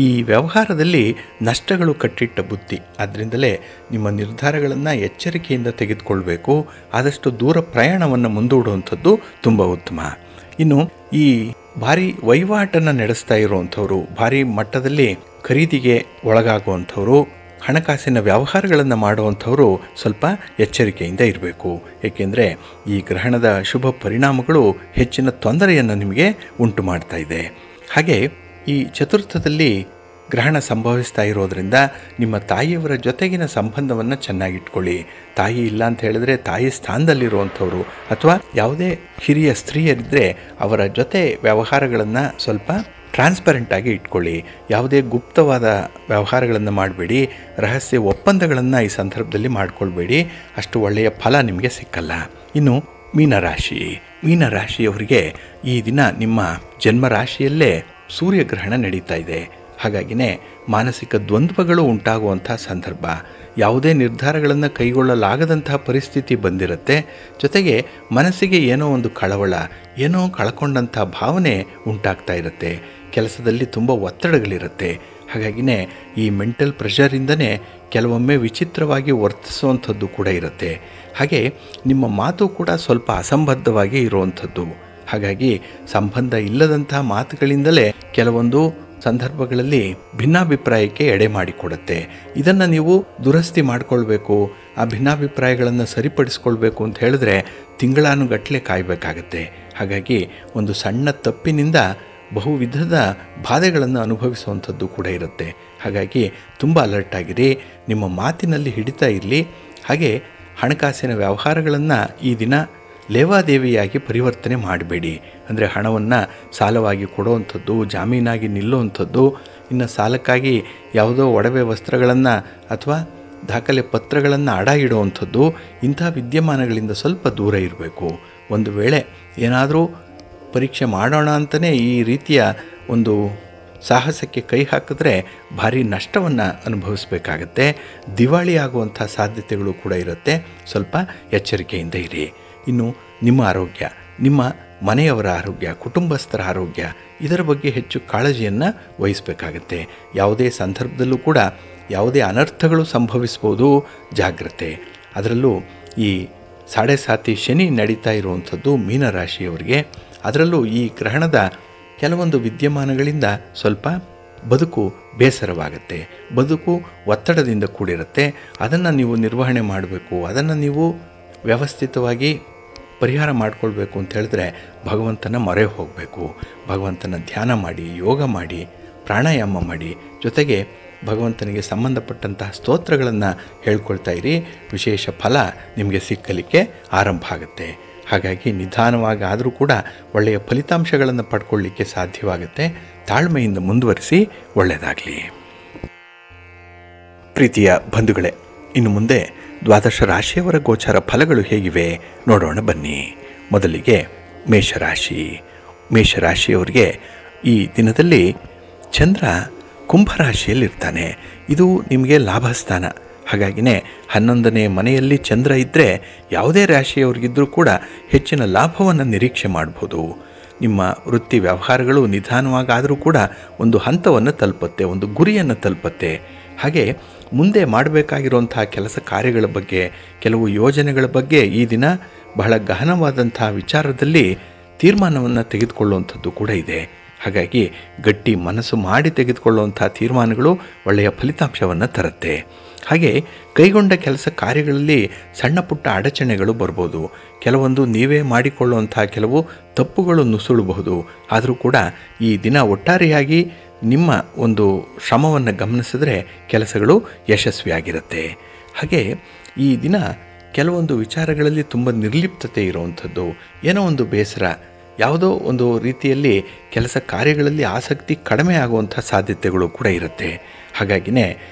ಈ ವ್ಯವಹಾರದಲ್ಲಿ ನಷ್ಟಗಳು ಕಟ್ಟಿಟ್ಟ ಬುತ್ತಿ. ಆದ್ದರಿಂದಲೇ ನಿಮ್ಮ ನಿರ್ಧಾರಗಳನ್ನು ಎಚ್ಚರಿಕೆಯಿಂದ ತೆಗೆದುಕೊಳ್ಬೇಕು. ಆದಷ್ಟು ದೂರ ಪ್ರಯಾಣವನ್ನು ಮುಂದೂಡುವಂಥದ್ದು ತುಂಬ ಉತ್ತಮ. ಇನ್ನು ಈ ಭಾರಿ ವಹಿವಾಟನ್ನು ನಡೆಸ್ತಾ ಇರುವಂಥವ್ರು, ಭಾರಿ ಮಟ್ಟದಲ್ಲಿ ಖರೀದಿಗೆ ಒಳಗಾಗುವಂಥವ್ರು, ಹಣಕಾಸಿನ ವ್ಯವಹಾರಗಳನ್ನು ಮಾಡುವಂಥವರು ಸ್ವಲ್ಪ ಎಚ್ಚರಿಕೆಯಿಂದ ಇರಬೇಕು. ಏಕೆಂದರೆ ಈ ಗ್ರಹಣದ ಶುಭ ಪರಿಣಾಮಗಳು ಹೆಚ್ಚಿನ ತೊಂದರೆಯನ್ನು ನಿಮಗೆ ಉಂಟು ಮಾಡ್ತಾ ಇದೆ. ಹಾಗೆ ಈ ಚತುರ್ಥದಲ್ಲಿ ಗ್ರಹಣ ಸಂಭವಿಸ್ತಾ ಇರೋದರಿಂದ ನಿಮ್ಮ ತಾಯಿಯವರ ಜೊತೆಗಿನ ಸಂಬಂಧವನ್ನು ಚೆನ್ನಾಗಿಟ್ಕೊಳ್ಳಿ. ತಾಯಿ ಇಲ್ಲ ಅಂತ ಹೇಳಿದ್ರೆ ತಾಯಿ ಸ್ಥಾನದಲ್ಲಿರುವಂಥವ್ರು ಅಥವಾ ಯಾವುದೇ ಹಿರಿಯ ಸ್ತ್ರೀಯರಿದ್ದರೆ ಅವರ ಜೊತೆ ವ್ಯವಹಾರಗಳನ್ನು ಸ್ವಲ್ಪ ಟ್ರಾನ್ಸ್ಪರೆಂಟಾಗಿ ಇಟ್ಕೊಳ್ಳಿ. ಯಾವುದೇ ಗುಪ್ತವಾದ ವ್ಯವಹಾರಗಳನ್ನು ಮಾಡಬೇಡಿ. ರಹಸ್ಯ ಒಪ್ಪಂದಗಳನ್ನು ಈ ಸಂದರ್ಭದಲ್ಲಿ ಮಾಡಿಕೊಳ್ಬೇಡಿ. ಅಷ್ಟು ಒಳ್ಳೆಯ ಫಲ ನಿಮಗೆ ಸಿಕ್ಕಲ್ಲ. ಇನ್ನು ಮೀನರಾಶಿಯವರಿಗೆ ಈ ದಿನ ನಿಮ್ಮ ಜನ್ಮರಾಶಿಯಲ್ಲೇ ಸೂರ್ಯಗ್ರಹಣ ನಡೀತಾ ಇದೆ. ಹಾಗಾಗಿನೇ ಮಾನಸಿಕ ದ್ವಂದ್ವಗಳು ಉಂಟಾಗುವಂಥ ಸಂದರ್ಭ, ಯಾವುದೇ ನಿರ್ಧಾರಗಳನ್ನು ಕೈಗೊಳ್ಳಲಾಗದಂತಹ ಪರಿಸ್ಥಿತಿ ಬಂದಿರುತ್ತೆ. ಜೊತೆಗೆ ಮನಸ್ಸಿಗೆ ಏನೋ ಒಂದು ಕಳವಳ, ಏನೋ ಕಳ್ಕೊಂಡಂಥ ಭಾವನೆ ಉಂಟಾಗ್ತಾ ಇರುತ್ತೆ. ಕೆಲಸದಲ್ಲಿ ತುಂಬ ಒತ್ತಡಗಳಿರುತ್ತೆ. ಹಾಗಾಗಿನೇ ಈ ಮೆಂಟಲ್ ಪ್ರೆಷರಿಂದನೇ ಕೆಲವೊಮ್ಮೆ ವಿಚಿತ್ರವಾಗಿ ವರ್ತಿಸುವಂಥದ್ದು ಕೂಡ ಇರುತ್ತೆ. ಹಾಗೆ ನಿಮ್ಮ ಮಾತು ಕೂಡ ಸ್ವಲ್ಪ ಅಸಂಬದ್ಧವಾಗಿ ಇರುವಂಥದ್ದು. ಹಾಗಾಗಿ ಸಂಬಂಧ ಇಲ್ಲದಂಥ ಮಾತುಗಳಿಂದಲೇ ಕೆಲವೊಂದು ಸಂದರ್ಭಗಳಲ್ಲಿ ಭಿನ್ನಾಭಿಪ್ರಾಯಕ್ಕೆ ಎಡೆ ಮಾಡಿಕೊಡುತ್ತೆ. ಇದನ್ನು ನೀವು ದುರಸ್ತಿ ಮಾಡಿಕೊಳ್ಬೇಕು, ಆ ಭಿನ್ನಾಭಿಪ್ರಾಯಗಳನ್ನು ಸರಿಪಡಿಸ್ಕೊಳ್ಬೇಕು ಅಂತ ಹೇಳಿದ್ರೆ ತಿಂಗಳಾನುಗಟ್ಟಲೆ ಕಾಯಬೇಕಾಗತ್ತೆ. ಹಾಗಾಗಿ ಒಂದು ಸಣ್ಣ ತಪ್ಪಿನಿಂದ ಬಹುವಿಧದ ಬಾಧೆಗಳನ್ನು ಅನುಭವಿಸುವಂಥದ್ದು ಕೂಡ ಇರುತ್ತೆ. ಹಾಗಾಗಿ ತುಂಬ ಅಲರ್ಟ್ ಆಗಿರಿ, ನಿಮ್ಮ ಮಾತಿನಲ್ಲಿ ಹಿಡಿತಾ ಇರಲಿ. ಹಾಗೆ ಹಣಕಾಸಿನ ವ್ಯವಹಾರಗಳನ್ನು ಈ ದಿನ ಲೇವಾದೇವಿಯಾಗಿ ಪರಿವರ್ತನೆ ಮಾಡಬೇಡಿ. ಅಂದರೆ ಹಣವನ್ನು ಸಾಲವಾಗಿ ಕೊಡುವಂಥದ್ದು, ಜಾಮೀನಾಗಿ ನಿಲ್ಲುವಂಥದ್ದು, ಇನ್ನು ಸಾಲಕ್ಕಾಗಿ ಯಾವುದೋ ಒಡವೆ ವಸ್ತ್ರಗಳನ್ನು ಅಥವಾ ದಾಖಲೆ ಪತ್ರಗಳನ್ನು ಅಡ ಇಡುವಂಥದ್ದು, ಇಂಥ ವಿದ್ಯಮಾನಗಳಿಂದ ಸ್ವಲ್ಪ ದೂರ ಇರಬೇಕು. ಒಂದು ವೇಳೆ ಏನಾದರೂ ಪರೀಕ್ಷೆ ಮಾಡೋಣ ಅಂತಲೇ ಈ ರೀತಿಯ ಒಂದು ಸಾಹಸಕ್ಕೆ ಕೈ ಹಾಕಿದ್ರೆ ಭಾರಿ ನಷ್ಟವನ್ನು ಅನುಭವಿಸಬೇಕಾಗತ್ತೆ. ದಿವಾಳಿ ಆಗುವಂಥ ಸಾಧ್ಯತೆಗಳು ಕೂಡ ಇರುತ್ತೆ. ಸ್ವಲ್ಪ ಎಚ್ಚರಿಕೆಯಿಂದ ಇರಿ. ಇನ್ನು ನಿಮ್ಮ ಆರೋಗ್ಯ, ನಿಮ್ಮ ಮನೆಯವರ ಆರೋಗ್ಯ, ಕುಟುಂಬಸ್ಥರ ಆರೋಗ್ಯ, ಇದರ ಬಗ್ಗೆ ಹೆಚ್ಚು ಕಾಳಜಿಯನ್ನು ವಹಿಸಬೇಕಾಗತ್ತೆ. ಯಾವುದೇ ಸಂದರ್ಭದಲ್ಲೂ ಕೂಡ ಯಾವುದೇ ಅನರ್ಥಗಳು ಸಂಭವಿಸ್ಬೋದು, ಜಾಗ್ರತೆ. ಅದರಲ್ಲೂ ಈ ಸಾಡೆ ಸಾತಿ ಶನಿ ನಡೀತಾ ಇರುವಂಥದ್ದು ಮೀನರಾಶಿಯವರಿಗೆ. ಅದರಲ್ಲೂ ಈ ಗ್ರಹಣದ ಕೆಲವೊಂದು ವಿದ್ಯಮಾನಗಳಿಂದ ಸ್ವಲ್ಪ ಬದುಕು ಬೇಸರವಾಗುತ್ತೆ, ಬದುಕು ಒತ್ತಡದಿಂದ ಕೂಡಿರುತ್ತೆ. ಅದನ್ನು ನೀವು ನಿರ್ವಹಣೆ ಮಾಡಬೇಕು, ಅದನ್ನು ನೀವು ವ್ಯವಸ್ಥಿತವಾಗಿ ಪರಿಹಾರ ಮಾಡಿಕೊಳ್ಬೇಕು ಅಂತ ಹೇಳಿದ್ರೆ ಭಗವಂತನ ಮೊರೆ ಹೋಗಬೇಕು. ಭಗವಂತನ ಧ್ಯಾನ ಮಾಡಿ, ಯೋಗ ಮಾಡಿ, ಪ್ರಾಣಾಯಾಮ ಮಾಡಿ, ಜೊತೆಗೆ ಭಗವಂತನಿಗೆ ಸಂಬಂಧಪಟ್ಟಂತಹ ಸ್ತೋತ್ರಗಳನ್ನು ಹೇಳ್ಕೊಳ್ತಾ ಇರಿ. ವಿಶೇಷ ಫಲ ನಿಮಗೆ ಸಿಕ್ಕಲಿಕ್ಕೆ ಆರಂಭ ಆಗುತ್ತೆ. ಹಾಗಾಗಿ ನಿಧಾನವಾಗಿ ಆದರೂ ಕೂಡ ಒಳ್ಳೆಯ ಫಲಿತಾಂಶಗಳನ್ನು ಪಡ್ಕೊಳ್ಳಿಕ್ಕೆ ಸಾಧ್ಯವಾಗುತ್ತೆ. ತಾಳ್ಮೆಯಿಂದ ಮುಂದುವರಿಸಿ, ಒಳ್ಳೆಯದಾಗಲಿ. ಪ್ರೀತಿಯ ಬಂಧುಗಳೇ, ಇನ್ನು ಮುಂದೆ ದ್ವಾದಶ ರಾಶಿಯವರ ಗೋಚಾರ ಫಲಗಳು ಹೇಗಿವೆ ನೋಡೋಣ ಬನ್ನಿ. ಮೊದಲಿಗೆ ಮೇಷರಾಶಿಯವರಿಗೆ ಈ ದಿನದಲ್ಲಿ ಚಂದ್ರ ಕುಂಭರಾಶಿಯಲ್ಲಿರ್ತಾನೆ. ಇದು ನಿಮಗೆ ಲಾಭಸ್ಥಾನ. ಹಾಗಾಗಿನೇ 11ನೇ ಮನೆಯಲ್ಲಿ ಚಂದ್ರ ಇದ್ದರೆ ಯಾವುದೇ ರಾಶಿಯವರಿಗಿದ್ದರೂ ಕೂಡ ಹೆಚ್ಚಿನ ಲಾಭವನ್ನು ನಿರೀಕ್ಷೆ ಮಾಡ್ಬೋದು. ನಿಮ್ಮ ವೃತ್ತಿ ವ್ಯವಹಾರಗಳು ನಿಧಾನವಾಗಾದರೂ ಕೂಡ ಒಂದು ಹಂತವನ್ನು ತಲುಪುತ್ತೆ, ಒಂದು ಗುರಿಯನ್ನು ತಲುಪುತ್ತೆ. ಹಾಗೆ ಮುಂದೆ ಮಾಡಬೇಕಾಗಿರುವಂಥ ಕೆಲಸ ಕಾರ್ಯಗಳ ಬಗ್ಗೆ, ಕೆಲವು ಯೋಜನೆಗಳ ಬಗ್ಗೆ ಈ ದಿನ ಬಹಳ ಗಹನವಾದಂಥ ವಿಚಾರದಲ್ಲಿ ತೀರ್ಮಾನವನ್ನು ತೆಗೆದುಕೊಳ್ಳುವಂಥದ್ದು ಕೂಡ ಇದೆ. ಹಾಗಾಗಿ ಗಟ್ಟಿ ಮನಸ್ಸು ಮಾಡಿ ತೆಗೆದುಕೊಳ್ಳುವಂಥ ತೀರ್ಮಾನಗಳು ಒಳ್ಳೆಯ ಫಲಿತಾಂಶವನ್ನು ತರುತ್ತೆ. ಹಾಗೆ ಕೈಗೊಂಡ ಕೆಲಸ ಕಾರ್ಯಗಳಲ್ಲಿ ಸಣ್ಣ ಪುಟ್ಟ ಅಡಚಣೆಗಳು ಬರ್ಬೋದು. ಕೆಲವೊಂದು ನೀವೇ ಮಾಡಿಕೊಳ್ಳುವಂಥ ಕೆಲವು ತಪ್ಪುಗಳು ನುಸುಳಬಹುದು. ಆದರೂ ಕೂಡ ಈ ದಿನ ಒಟ್ಟಾರೆಯಾಗಿ ನಿಮ್ಮ ಒಂದು ಶ್ರಮವನ್ನು ಗಮನಿಸಿದ್ರೆ ಕೆಲಸಗಳು ಯಶಸ್ವಿಯಾಗಿರುತ್ತೆ. ಹಾಗೆ ಈ ದಿನ ಕೆಲವೊಂದು ವಿಚಾರಗಳಲ್ಲಿ ತುಂಬ ನಿರ್ಲಿಪ್ತತೆ ಇರುವಂಥದ್ದು, ಏನೋ ಒಂದು ಬೇಸರ, ಯಾವುದೋ ಒಂದು ರೀತಿಯಲ್ಲಿ ಕೆಲಸ ಕಾರ್ಯಗಳಲ್ಲಿ ಆಸಕ್ತಿ ಕಡಿಮೆ ಆಗುವಂಥ ಸಾಧ್ಯತೆಗಳು ಕೂಡ ಇರುತ್ತೆ. ಹಾಗಾಗಿನೇ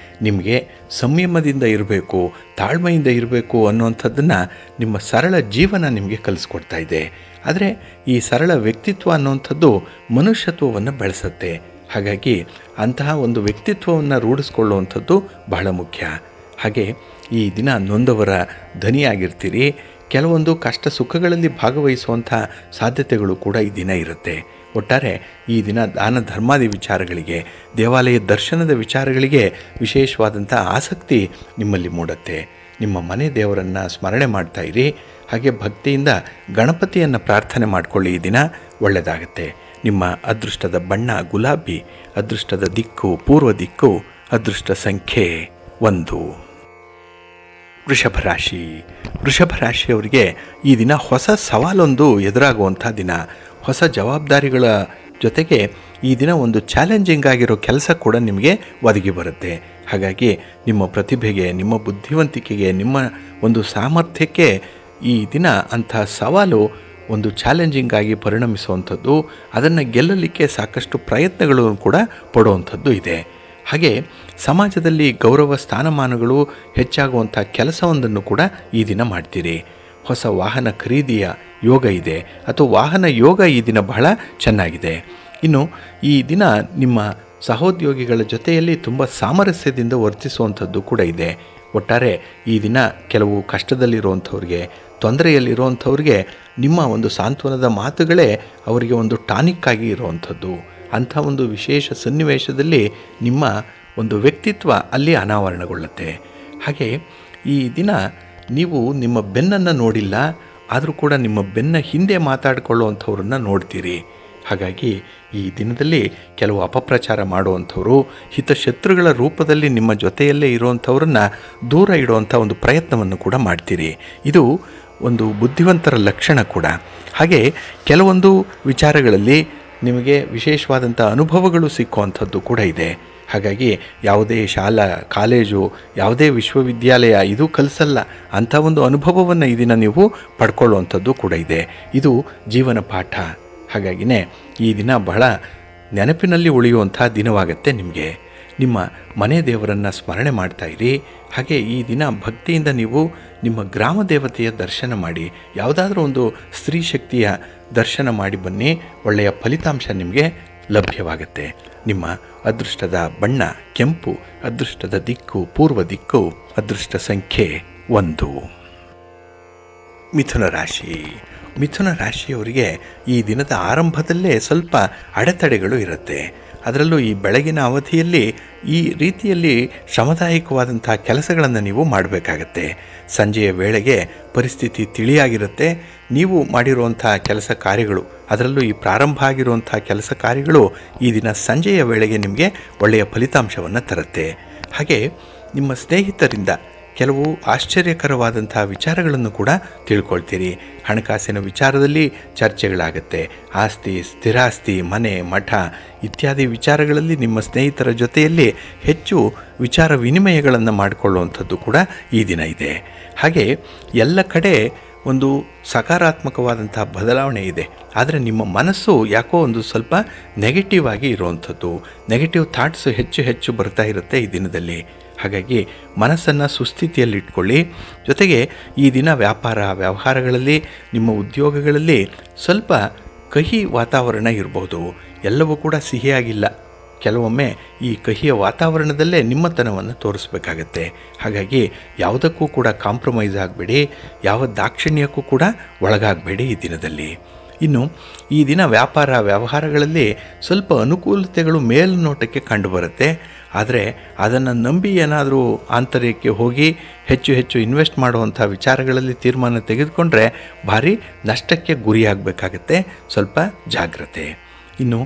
ನಿಮಗೆ ಸಂಯಮದಿಂದ ಇರಬೇಕು, ತಾಳ್ಮೆಯಿಂದ ಇರಬೇಕು ಅನ್ನುವಂಥದ್ದನ್ನು ನಿಮ್ಮ ಸರಳ ಜೀವನ ನಿಮಗೆ ಕಲಿಸ್ಕೊಡ್ತಾ ಇದೆ. ಆದರೆ ಈ ಸರಳ ವ್ಯಕ್ತಿತ್ವ ಅನ್ನುವಂಥದ್ದು ಮನುಷ್ಯತ್ವವನ್ನು ಬೆಳೆಸುತ್ತೆ. ಹಾಗಾಗಿ ಅಂತಹ ಒಂದು ವ್ಯಕ್ತಿತ್ವವನ್ನು ರೂಢಿಸ್ಕೊಳ್ಳುವಂಥದ್ದು ಬಹಳ ಮುಖ್ಯ. ಹಾಗೆ ಈ ದಿನ ನೊಂದವರ ಧನಿಯಾಗಿರ್ತೀರಿ. ಕೆಲವೊಂದು ಕಷ್ಟ ಸುಖಗಳಲ್ಲಿ ಭಾಗವಹಿಸುವಂಥ ಸಾಧ್ಯತೆಗಳು ಕೂಡ ಈ ದಿನ ಇರುತ್ತೆ. ಒಟ್ಟಾರೆ ಈ ದಿನ ದಾನ ಧರ್ಮಾದಿ ವಿಚಾರಗಳಿಗೆ, ದೇವಾಲಯ ದರ್ಶನದ ವಿಚಾರಗಳಿಗೆ ವಿಶೇಷವಾದಂಥ ಆಸಕ್ತಿ ನಿಮ್ಮಲ್ಲಿ ಮೂಡುತ್ತೆ. ನಿಮ್ಮ ಮನೆ ದೇವರನ್ನು ಸ್ಮರಣೆ ಮಾಡ್ತಾ ಇರಿ. ಹಾಗೆ ಭಕ್ತಿಯಿಂದ ಗಣಪತಿಯನ್ನು ಪ್ರಾರ್ಥನೆ ಮಾಡಿಕೊಳ್ಳಿ. ಈ ದಿನ ಒಳ್ಳೆಯದಾಗುತ್ತೆ. ನಿಮ್ಮ ಅದೃಷ್ಟದ ಬಣ್ಣ ಗುಲಾಬಿ, ಅದೃಷ್ಟದ ದಿಕ್ಕು ಪೂರ್ವ ದಿಕ್ಕು, ಅದೃಷ್ಟ ಸಂಖ್ಯೆ 1. ವೃಷಭ ರಾಶಿ. ವೃಷಭ ರಾಶಿಯವರಿಗೆ ಈ ದಿನ ಹೊಸ ಸವಾಲೊಂದು ಎದುರಾಗುವಂಥ ದಿನ. ಹೊಸ ಜವಾಬ್ದಾರಿಗಳ ಜೊತೆಗೆ ಈ ದಿನ ಒಂದು ಚಾಲೆಂಜಿಂಗ್ ಆಗಿರೋ ಕೆಲಸ ಕೂಡ ನಿಮಗೆ ಒದಗಿ ಬರುತ್ತೆ. ಹಾಗಾಗಿ ನಿಮ್ಮ ಪ್ರತಿಭೆಗೆ, ನಿಮ್ಮ ಬುದ್ಧಿವಂತಿಕೆಗೆ, ನಿಮ್ಮ ಒಂದು ಸಾಮರ್ಥ್ಯಕ್ಕೆ ಈ ದಿನ ಅಂಥ ಸವಾಲು ಒಂದು ಚಾಲೆಂಜಿಂಗ್ ಆಗಿ ಪರಿಣಮಿಸುವಂಥದ್ದು, ಅದನ್ನು ಗೆಲ್ಲಲಿಕ್ಕೆ ಸಾಕಷ್ಟು ಪ್ರಯತ್ನಗಳು ಕೂಡ ಪಡುವಂಥದ್ದು ಇದೆ. ಹಾಗೆ ಸಮಾಜದಲ್ಲಿ ಗೌರವ ಸ್ಥಾನಮಾನಗಳು ಹೆಚ್ಚಾಗುವಂಥ ಕೆಲಸವೊಂದನ್ನು ಕೂಡ ಈ ದಿನ ಮಾಡ್ತೀರಿ. ಹೊಸ ವಾಹನ ಖರೀದಿಯ ಯೋಗ ಇದೆ, ಅಥವಾ ವಾಹನ ಯೋಗ ಈ ದಿನ ಬಹಳ ಚೆನ್ನಾಗಿದೆ. ಇನ್ನು ಈ ದಿನ ನಿಮ್ಮ ಸಹೋದ್ಯೋಗಿಗಳ ಜೊತೆಯಲ್ಲಿ ತುಂಬ ಸಾಮರಸ್ಯದಿಂದ ವರ್ತಿಸುವಂಥದ್ದು ಕೂಡ ಇದೆ. ಒಟ್ಟಾರೆ ಈ ದಿನ ಕೆಲವು ಕಷ್ಟದಲ್ಲಿರುವಂಥವ್ರಿಗೆ, ತೊಂದರೆಯಲ್ಲಿರುವಂಥವ್ರಿಗೆ ನಿಮ್ಮ ಒಂದು ಸಾಂತ್ವನದ ಮಾತುಗಳೇ ಅವರಿಗೆ ಒಂದು ಟಾನಿಕ್ ಆಗಿ ಇರುವಂಥದ್ದು. ಅಂಥ ಒಂದು ವಿಶೇಷ ಸನ್ನಿವೇಶದಲ್ಲಿ ನಿಮ್ಮ ಒಂದು ವ್ಯಕ್ತಿತ್ವ ಅಲ್ಲಿ ಅನಾವರಣಗೊಳ್ಳುತ್ತೆ. ಹಾಗೆ ಈ ದಿನ ನೀವು ನಿಮ್ಮ ಬೆನ್ನನ್ನು ನೋಡಿಲ್ಲ, ಆದರೂ ಕೂಡ ನಿಮ್ಮ ಬೆನ್ನ ಹಿಂದೆ ಮಾತಾಡಿಕೊಳ್ಳುವಂಥವ್ರನ್ನ ನೋಡ್ತೀರಿ. ಹಾಗಾಗಿ ಈ ದಿನದಲ್ಲಿ ಕೆಲವು ಅಪಪ್ರಚಾರ ಮಾಡುವಂಥವರು, ಹಿತಶತ್ರುಗಳ ರೂಪದಲ್ಲಿ ನಿಮ್ಮ ಜೊತೆಯಲ್ಲೇ ಇರುವಂಥವ್ರನ್ನ ದೂರ ಇಡುವಂಥ ಒಂದು ಪ್ರಯತ್ನವನ್ನು ಕೂಡ ಮಾಡ್ತೀರಿ. ಇದು ಒಂದು ಬುದ್ಧಿವಂತರ ಲಕ್ಷಣ ಕೂಡ. ಹಾಗೆ ಕೆಲವೊಂದು ವಿಚಾರಗಳಲ್ಲಿ ನಿಮಗೆ ವಿಶೇಷವಾದಂಥ ಅನುಭವಗಳು ಸಿಕ್ಕುವಂಥದ್ದು ಕೂಡ ಇದೆ. ಹಾಗಾಗಿ ಯಾವುದೇ ಶಾಲಾ ಕಾಲೇಜು, ಯಾವುದೇ ವಿಶ್ವವಿದ್ಯಾಲಯ ಇದು ಕಲಿಸಲ್ಲ, ಅಂಥ ಒಂದು ಅನುಭವವನ್ನು ಈ ದಿನ ನೀವು ಪಡ್ಕೊಳ್ಳುವಂಥದ್ದು ಕೂಡ ಇದೆ. ಇದು ಜೀವನ ಪಾಠ. ಹಾಗಾಗಿನೇ ಈ ದಿನ ಬಹಳ ನೆನಪಿನಲ್ಲಿ ಉಳಿಯುವಂಥ ದಿನವಾಗತ್ತೆ ನಿಮಗೆ. ನಿಮ್ಮ ಮನೆ ದೇವರನ್ನು ಸ್ಮರಣೆ ಮಾಡ್ತಾಯಿರಿ. ಹಾಗೆ ಈ ದಿನ ಭಕ್ತಿಯಿಂದ ನೀವು ನಿಮ್ಮ ಗ್ರಾಮ ದೇವತೆಯ ದರ್ಶನ ಮಾಡಿ, ಯಾವುದಾದ್ರೂ ಒಂದು ಸ್ತ್ರೀ ಶಕ್ತಿಯ ದರ್ಶನ ಮಾಡಿ ಬನ್ನಿ. ಒಳ್ಳೆಯ ಫಲಿತಾಂಶ ನಿಮಗೆ ಲಭ್ಯವಾಗುತ್ತೆ. ನಿಮ್ಮ ಅದೃಷ್ಟದ ಬಣ್ಣ ಕೆಂಪು, ಅದೃಷ್ಟದ ದಿಕ್ಕು ಪೂರ್ವ ದಿಕ್ಕು, ಅದೃಷ್ಟ ಸಂಖ್ಯೆ 1. ಮಿಥುನ ರಾಶಿ. ಮಿಥುನ ರಾಶಿಯವರಿಗೆ ಈ ದಿನದ ಆರಂಭದಲ್ಲೇ ಸ್ವಲ್ಪ ಅಡೆತಡೆಗಳು ಇರುತ್ತೆ. ಅದರಲ್ಲೂ ಈ ಬೆಳಗಿನ ಅವಧಿಯಲ್ಲಿ ಈ ರೀತಿಯಲ್ಲಿ ಶ್ರಮದಾಯಕವಾದಂಥ ಕೆಲಸಗಳನ್ನು ನೀವು ಮಾಡಬೇಕಾಗತ್ತೆ. ಸಂಜೆಯ ವೇಳೆಗೆ ಪರಿಸ್ಥಿತಿ ತಿಳಿಯಾಗಿರುತ್ತೆ. ನೀವು ಮಾಡಿರುವಂಥ ಕೆಲಸ ಕಾರ್ಯಗಳು, ಅದರಲ್ಲೂ ಈ ಪ್ರಾರಂಭ ಆಗಿರುವಂಥ ಕೆಲಸ ಕಾರ್ಯಗಳು ಈ ದಿನ ಸಂಜೆಯ ವೇಳೆಗೆ ನಿಮಗೆ ಒಳ್ಳೆಯ ಫಲಿತಾಂಶವನ್ನು ತರುತ್ತೆ. ಹಾಗೆ ನಿಮ್ಮ ಸ್ನೇಹಿತರಿಂದ ಕೆಲವು ಆಶ್ಚರ್ಯಕರವಾದಂಥ ವಿಚಾರಗಳನ್ನು ಕೂಡ ತಿಳ್ಕೊಳ್ತೀರಿ. ಹಣಕಾಸಿನ ವಿಚಾರದಲ್ಲಿ ಚರ್ಚೆಗಳಾಗುತ್ತೆ. ಆಸ್ತಿ, ಸ್ಥಿರಾಸ್ತಿ, ಮನೆ, ಮಠ ಇತ್ಯಾದಿ ವಿಚಾರಗಳಲ್ಲಿ ನಿಮ್ಮ ಸ್ನೇಹಿತರ ಜೊತೆಯಲ್ಲಿ ಹೆಚ್ಚು ವಿಚಾರ ವಿನಿಮಯಗಳನ್ನು ಮಾಡಿಕೊಳ್ಳುವಂಥದ್ದು ಕೂಡ ಈ ದಿನ ಇದೆ. ಹಾಗೆ ಎಲ್ಲ ಕಡೆ ಒಂದು ಸಕಾರಾತ್ಮಕವಾದಂಥ ಬದಲಾವಣೆ ಇದೆ. ಆದರೆ ನಿಮ್ಮ ಮನಸ್ಸು ಯಾಕೋ ಒಂದು ಸ್ವಲ್ಪ ನೆಗೆಟಿವ್ ಆಗಿ ಇರುವಂಥದ್ದು, ನೆಗೆಟಿವ್ ಥಾಟ್ಸು ಹೆಚ್ಚು ಬರ್ತಾ ಇರುತ್ತೆ ಈ ದಿನದಲ್ಲಿ. ಹಾಗಾಗಿ ಮನಸ್ಸನ್ನು ಸುಸ್ಥಿತಿಯಲ್ಲಿಟ್ಕೊಳ್ಳಿ. ಜೊತೆಗೆ ಈ ದಿನ ವ್ಯಾಪಾರ ವ್ಯವಹಾರಗಳಲ್ಲಿ, ನಿಮ್ಮ ಉದ್ಯೋಗಗಳಲ್ಲಿ ಸ್ವಲ್ಪ ಕಹಿ ವಾತಾವರಣ ಇರ್ಬೋದು. ಎಲ್ಲವೂ ಕೂಡ ಸಿಹಿಯಾಗಿಲ್ಲ. ಕೆಲವೊಮ್ಮೆ ಈ ಕಹಿಯ ವಾತಾವರಣದಲ್ಲೇ ನಿಮ್ಮತನವನ್ನು ತೋರಿಸ್ಬೇಕಾಗತ್ತೆ. ಹಾಗಾಗಿ ಯಾವುದಕ್ಕೂ ಕೂಡ ಕಾಂಪ್ರಮೈಸ್ ಆಗಬೇಡಿ, ಯಾವ ದಾಕ್ಷಿಣ್ಯಕ್ಕೂ ಕೂಡ ಒಳಗಾಗಬೇಡಿ ಈ ದಿನದಲ್ಲಿ. ಇನ್ನು ಈ ದಿನ ವ್ಯಾಪಾರ ವ್ಯವಹಾರಗಳಲ್ಲಿ ಸ್ವಲ್ಪ ಅನುಕೂಲತೆಗಳು ಮೇಲ್ನೋಟಕ್ಕೆ ಕಂಡುಬರುತ್ತೆ. ಆದರೆ ಅದನ್ನು ನಂಬಿ ಏನಾದರೂ ಆಂತರ್ಯಕ್ಕೆ ಹೋಗಿ ಹೆಚ್ಚು ಇನ್ವೆಸ್ಟ್ ಮಾಡುವಂಥ ವಿಚಾರಗಳಲ್ಲಿ ತೀರ್ಮಾನ ತೆಗೆದುಕೊಂಡ್ರೆ ಭಾರಿ ನಷ್ಟಕ್ಕೆ ಗುರಿಯಾಗಬೇಕಾಗತ್ತೆ. ಸ್ವಲ್ಪ ಜಾಗ್ರತೆ. ಇನ್ನು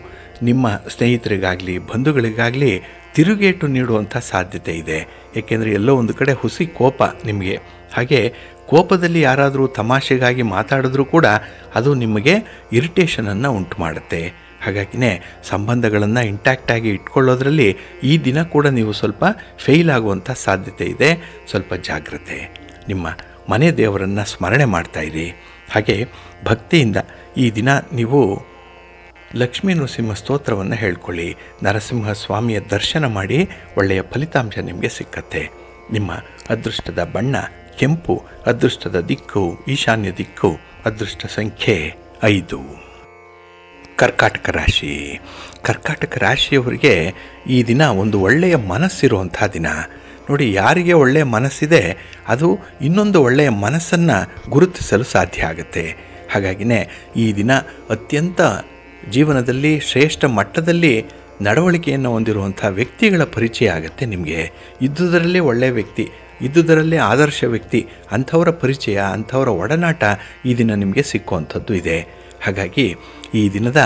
ನಿಮ್ಮ ಸ್ನೇಹಿತರಿಗಾಗಲಿ ಬಂಧುಗಳಿಗಾಗಲಿ ತಿರುಗೇಟು ನೀಡುವಂಥ ಸಾಧ್ಯತೆ ಇದೆ. ಏಕೆಂದರೆ ಎಲ್ಲೋ ಒಂದು ಕಡೆ ಹುಸಿ ಕೋಪ ನಿಮಗೆ. ಹಾಗೆ ಕೋಪದಲ್ಲಿ ಯಾರಾದರೂ ತಮಾಷೆಗಾಗಿ ಮಾತಾಡಿದ್ರೂ ಕೂಡ ಅದು ನಿಮಗೆ ಇರಿಟೇಷನನ್ನು ಉಂಟು ಮಾಡುತ್ತೆ. ಹಾಗಾಗಿನೇ ಸಂಬಂಧಗಳನ್ನು ಇಂಟ್ಯಾಕ್ಟಾಗಿ ಇಟ್ಕೊಳ್ಳೋದ್ರಲ್ಲಿ ಈ ದಿನ ಕೂಡ ನೀವು ಸ್ವಲ್ಪ ಫೇಲ್ ಆಗುವಂಥ ಸಾಧ್ಯತೆ ಇದೆ. ಸ್ವಲ್ಪ ಜಾಗ್ರತೆ. ನಿಮ್ಮ ಮನೆ ದೇವರನ್ನು ಸ್ಮರಣೆ ಮಾಡ್ತಾಯಿರಿ. ಹಾಗೆ ಭಕ್ತಿಯಿಂದ ಈ ದಿನ ನೀವು ಲಕ್ಷ್ಮೀ ನರಸಿಂಹ ಸ್ತೋತ್ರವನ್ನು ಹೇಳ್ಕೊಳ್ಳಿ. ನರಸಿಂಹ ಸ್ವಾಮಿಯ ದರ್ಶನ ಮಾಡಿ ಒಳ್ಳೆಯ ಫಲಿತಾಂಶ ನಿಮಗೆ ಸಿಕ್ಕತ್ತೆ. ನಿಮ್ಮ ಅದೃಷ್ಟದ ಬಣ್ಣ ಕೆಂಪು, ಅದೃಷ್ಟದ ದಿಕ್ಕು ಈಶಾನ್ಯ ದಿಕ್ಕು, ಅದೃಷ್ಟ ಸಂಖ್ಯೆ 5. ಕರ್ಕಾಟಕ ರಾಶಿ. ಕರ್ಕಾಟಕ ರಾಶಿಯವರಿಗೆ ಈ ದಿನ ಒಂದು ಒಳ್ಳೆಯ ಮನಸ್ಸಿರುವಂಥ ದಿನ. ನೋಡಿ, ಯಾರಿಗೆ ಒಳ್ಳೆಯ ಮನಸ್ಸಿದೆ ಅದು ಇನ್ನೊಂದು ಒಳ್ಳೆಯ ಮನಸ್ಸನ್ನು ಗುರುತಿಸಲು ಸಾಧ್ಯ ಆಗುತ್ತೆ. ಹಾಗಾಗಿನೇ ಈ ದಿನ ಅತ್ಯಂತ ಜೀವನದಲ್ಲಿ ಶ್ರೇಷ್ಠ ಮಟ್ಟದಲ್ಲಿ ನಡವಳಿಕೆಯನ್ನು ಹೊಂದಿರುವಂಥ ವ್ಯಕ್ತಿಗಳ ಪರಿಚಯ ಆಗುತ್ತೆ ನಿಮಗೆ. ಇದ್ದುದರಲ್ಲೇ ಒಳ್ಳೆಯ ವ್ಯಕ್ತಿ, ಇದ್ದುದರಲ್ಲೇ ಆದರ್ಶ ವ್ಯಕ್ತಿ, ಅಂಥವರ ಪರಿಚಯ, ಅಂಥವರ ಒಡನಾಟ ಈ ದಿನ ನಿಮಗೆ ಸಿಕ್ಕುವಂಥದ್ದು ಇದೆ. ಹಾಗಾಗಿ ಈ ದಿನದ